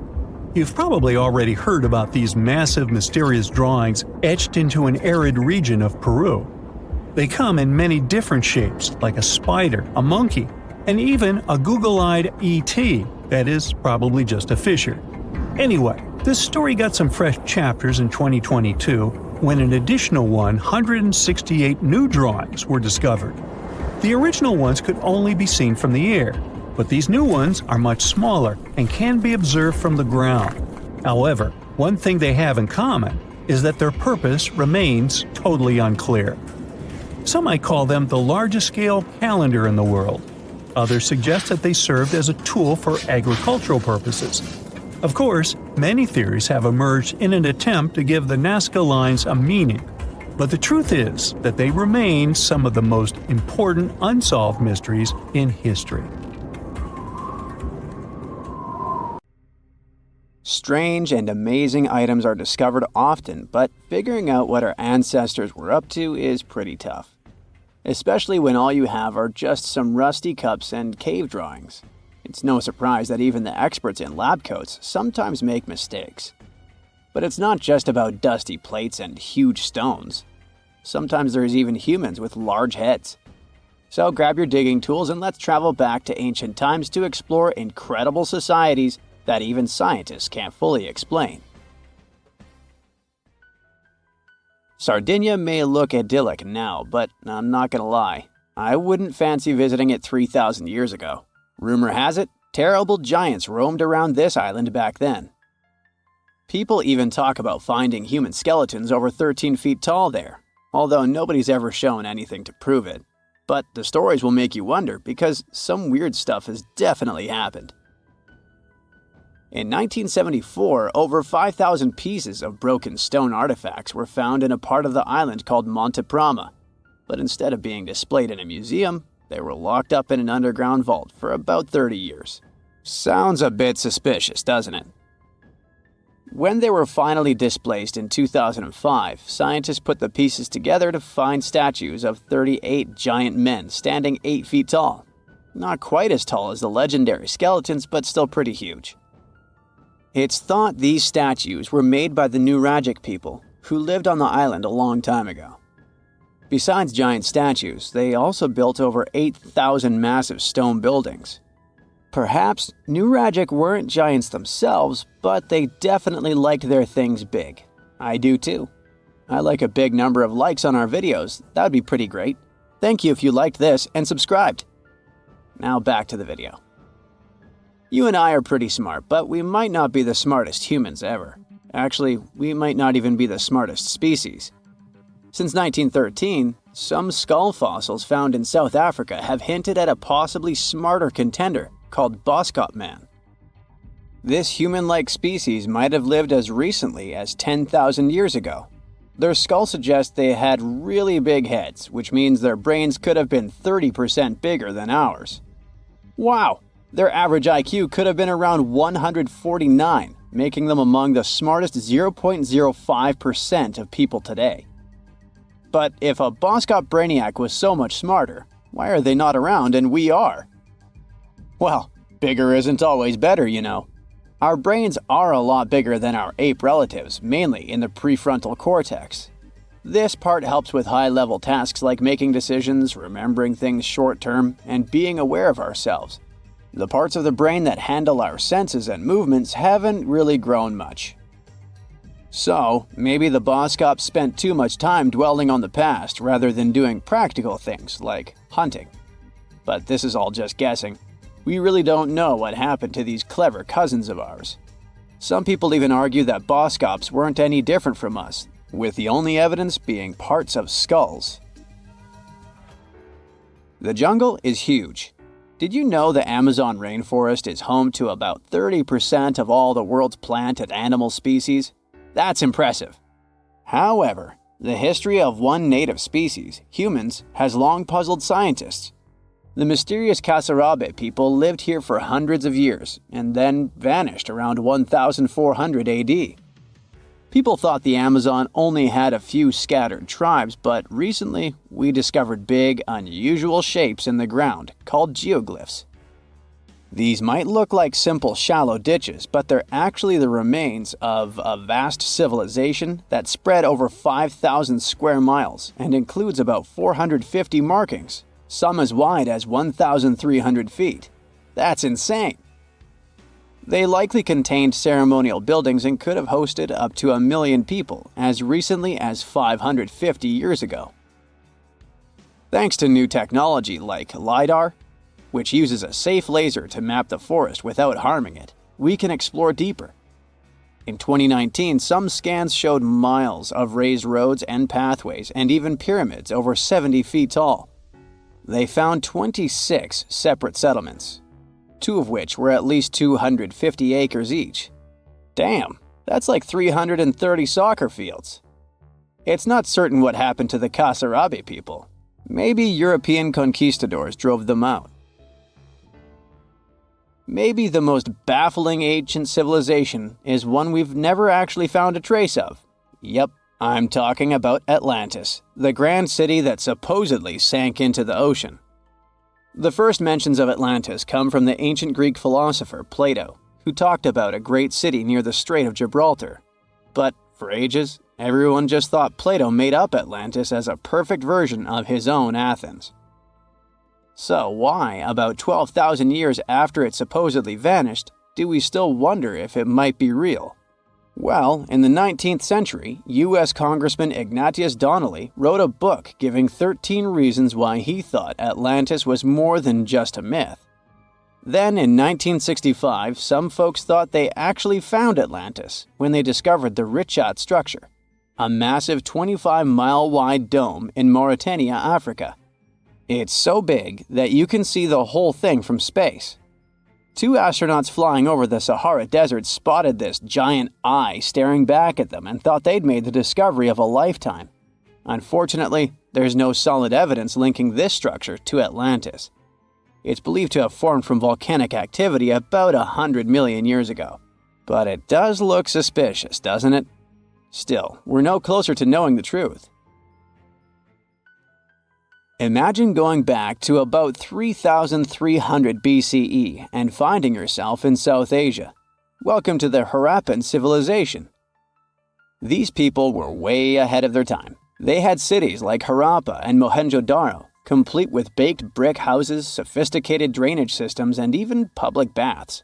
You've probably already heard about these massive, mysterious drawings etched into an arid region of Peru. They come in many different shapes, like a spider, a monkey, and even a Google-eyed ET that is probably just a fisher. Anyway, this story got some fresh chapters in 2022 when an additional 168 new drawings were discovered. The original ones could only be seen from the air, but these new ones are much smaller and can be observed from the ground. However, one thing they have in common is that their purpose remains totally unclear. Some might call them the largest-scale calendar in the world. Others suggest that they served as a tool for agricultural purposes. Of course, many theories have emerged in an attempt to give the Nazca Lines a meaning, but the truth is that they remain some of the most important unsolved mysteries in history. Strange and amazing items are discovered often, but figuring out what our ancestors were up to is pretty tough. Especially when all you have are just some rusty cups and cave drawings. It's no surprise that even the experts in lab coats sometimes make mistakes. But it's not just about dusty plates and huge stones. Sometimes there's even humans with large heads. So grab your digging tools and let's travel back to ancient times to explore incredible societies that even scientists can't fully explain. Sardinia may look idyllic now, but I'm not gonna lie, I wouldn't fancy visiting it 3,000 years ago. Rumor has it, terrible giants roamed around this island back then. People even talk about finding human skeletons over 13 feet tall there, although nobody's ever shown anything to prove it. But the stories will make you wonder because some weird stuff has definitely happened. In 1974, over 5,000 pieces of broken stone artifacts were found in a part of the island called Monte Prama, but instead of being displayed in a museum, they were locked up in an underground vault for about 30 years. Sounds a bit suspicious, doesn't it? When they were finally displaced in 2005, scientists put the pieces together to find statues of 38 giant men standing 8 feet tall. Not quite as tall as the legendary skeletons, but still pretty huge. It's thought these statues were made by the Nuragic people, who lived on the island a long time ago. Besides giant statues, they also built over 8,000 massive stone buildings. Perhaps Nuragic weren't giants themselves, but they definitely liked their things big. I do too. I like a big number of likes on our videos. That would be pretty great. Thank you if you liked this and subscribed. Now back to the video. You and I are pretty smart, but we might not be the smartest humans ever. Actually, we might not even be the smartest species. Since 1913, some skull fossils found in South Africa have hinted at a possibly smarter contender called Boskop Man. This human-like species might have lived as recently as 10,000 years ago. Their skull suggests they had really big heads, which means their brains could have been 30% bigger than ours. Wow! Their average IQ could have been around 149, making them among the smartest 0.05% of people today. But if a Boskop brainiac was so much smarter, why are they not around and we are? Well, bigger isn't always better, you know. Our brains are a lot bigger than our ape relatives, mainly in the prefrontal cortex. This part helps with high-level tasks like making decisions, remembering things short-term, and being aware of ourselves. The parts of the brain that handle our senses and movements haven't really grown much. So, maybe the Boskops spent too much time dwelling on the past rather than doing practical things like hunting. But this is all just guessing. We really don't know what happened to these clever cousins of ours. Some people even argue that Boskops weren't any different from us, with the only evidence being parts of skulls. The jungle is huge. Did you know the Amazon rainforest is home to about 30% of all the world's plant and animal species? That's impressive. However, the history of one native species, humans, has long puzzled scientists. The mysterious Kasarabe people lived here for hundreds of years and then vanished around 1400 AD. People thought the Amazon only had a few scattered tribes, but recently we discovered big, unusual shapes in the ground called geoglyphs. These might look like simple shallow ditches, but they're actually the remains of a vast civilization that spread over 5,000 square miles and includes about 450 markings, some as wide as 1,300 feet. That's insane! They likely contained ceremonial buildings and could have hosted up to 1 million people as recently as 550 years ago. Thanks to new technology like LiDAR, which uses a safe laser to map the forest without harming it, we can explore deeper. In 2019, some scans showed miles of raised roads and pathways and even pyramids over 70 feet tall. They found 26 separate settlements, 2 of which were at least 250 acres each. Damn, that's like 330 soccer fields. It's not certain what happened to the Kasarabe people. Maybe European conquistadors drove them out. Maybe the most baffling ancient civilization is one we've never actually found a trace of. Yep, I'm talking about Atlantis, the grand city that supposedly sank into the ocean. The first mentions of Atlantis come from the ancient Greek philosopher Plato, who talked about a great city near the Strait of Gibraltar. But for ages, everyone just thought Plato made up Atlantis as a perfect version of his own Athens. So why, about 12,000 years after it supposedly vanished, do we still wonder if it might be real? Well, in the 19th century, U.S. Congressman Ignatius Donnelly wrote a book giving 13 reasons why he thought Atlantis was more than just a myth. Then, in 1965, some folks thought they actually found Atlantis when they discovered the Richat structure, a massive 25-mile-wide dome in Mauritania, Africa. It's so big that you can see the whole thing from space. 2 astronauts flying over the Sahara Desert spotted this giant eye staring back at them and thought they'd made the discovery of a lifetime. Unfortunately, there's no solid evidence linking this structure to Atlantis. It's believed to have formed from volcanic activity about 100 million years ago. But it does look suspicious, doesn't it? Still, we're no closer to knowing the truth. Imagine going back to about 3,300 BCE and finding yourself in South Asia. Welcome to the Harappan civilization. These people were way ahead of their time. They had cities like Harappa and Mohenjo-Daro, complete with baked brick houses, sophisticated drainage systems, and even public baths.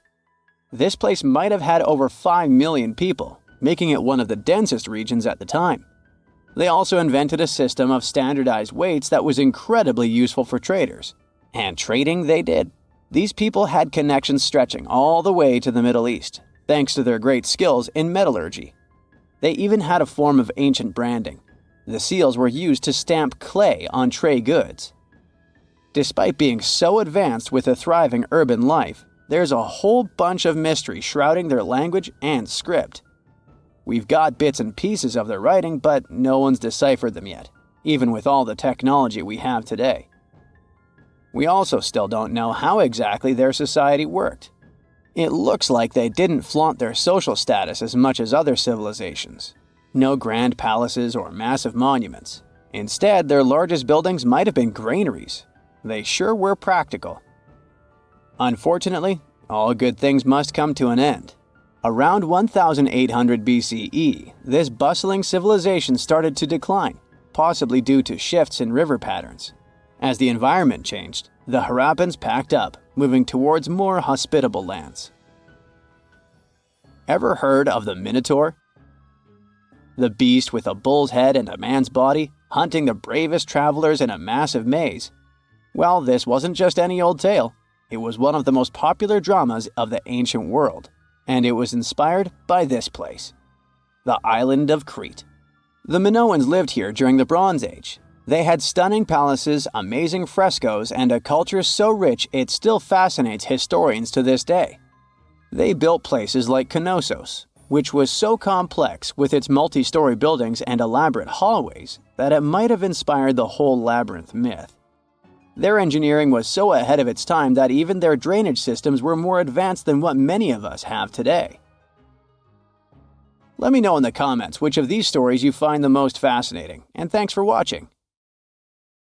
This place might have had over 5 million people, making it one of the densest regions at the time. They also invented a system of standardized weights that was incredibly useful for traders. And trading they did. These people had connections stretching all the way to the Middle East, thanks to their great skills in metallurgy. They even had a form of ancient branding. The seals were used to stamp clay on tray goods. Despite being so advanced with a thriving urban life, there's a whole bunch of mystery shrouding their language and script. We've got bits and pieces of their writing, but no one's deciphered them yet, even with all the technology we have today. We also still don't know how exactly their society worked. It looks like they didn't flaunt their social status as much as other civilizations. No grand palaces or massive monuments. Instead, their largest buildings might have been granaries. They sure were practical. Unfortunately, all good things must come to an end. Around 1800 BCE, this bustling civilization started to decline, possibly due to shifts in river patterns. As the environment changed, the Harappans packed up, moving towards more hospitable lands. Ever heard of the Minotaur? The beast with a bull's head and a man's body, hunting the bravest travelers in a massive maze. Well, this wasn't just any old tale. It was one of the most popular dramas of the ancient world, and it was inspired by this place, the island of Crete. The Minoans lived here during the Bronze Age. They had stunning palaces, amazing frescoes, and a culture so rich it still fascinates historians to this day. They built places like Knossos, which was so complex with its multi-story buildings and elaborate hallways that it might have inspired the whole labyrinth myth. Their engineering was so ahead of its time that even their drainage systems were more advanced than what many of us have today. Let me know in the comments which of these stories you find the most fascinating, and thanks for watching.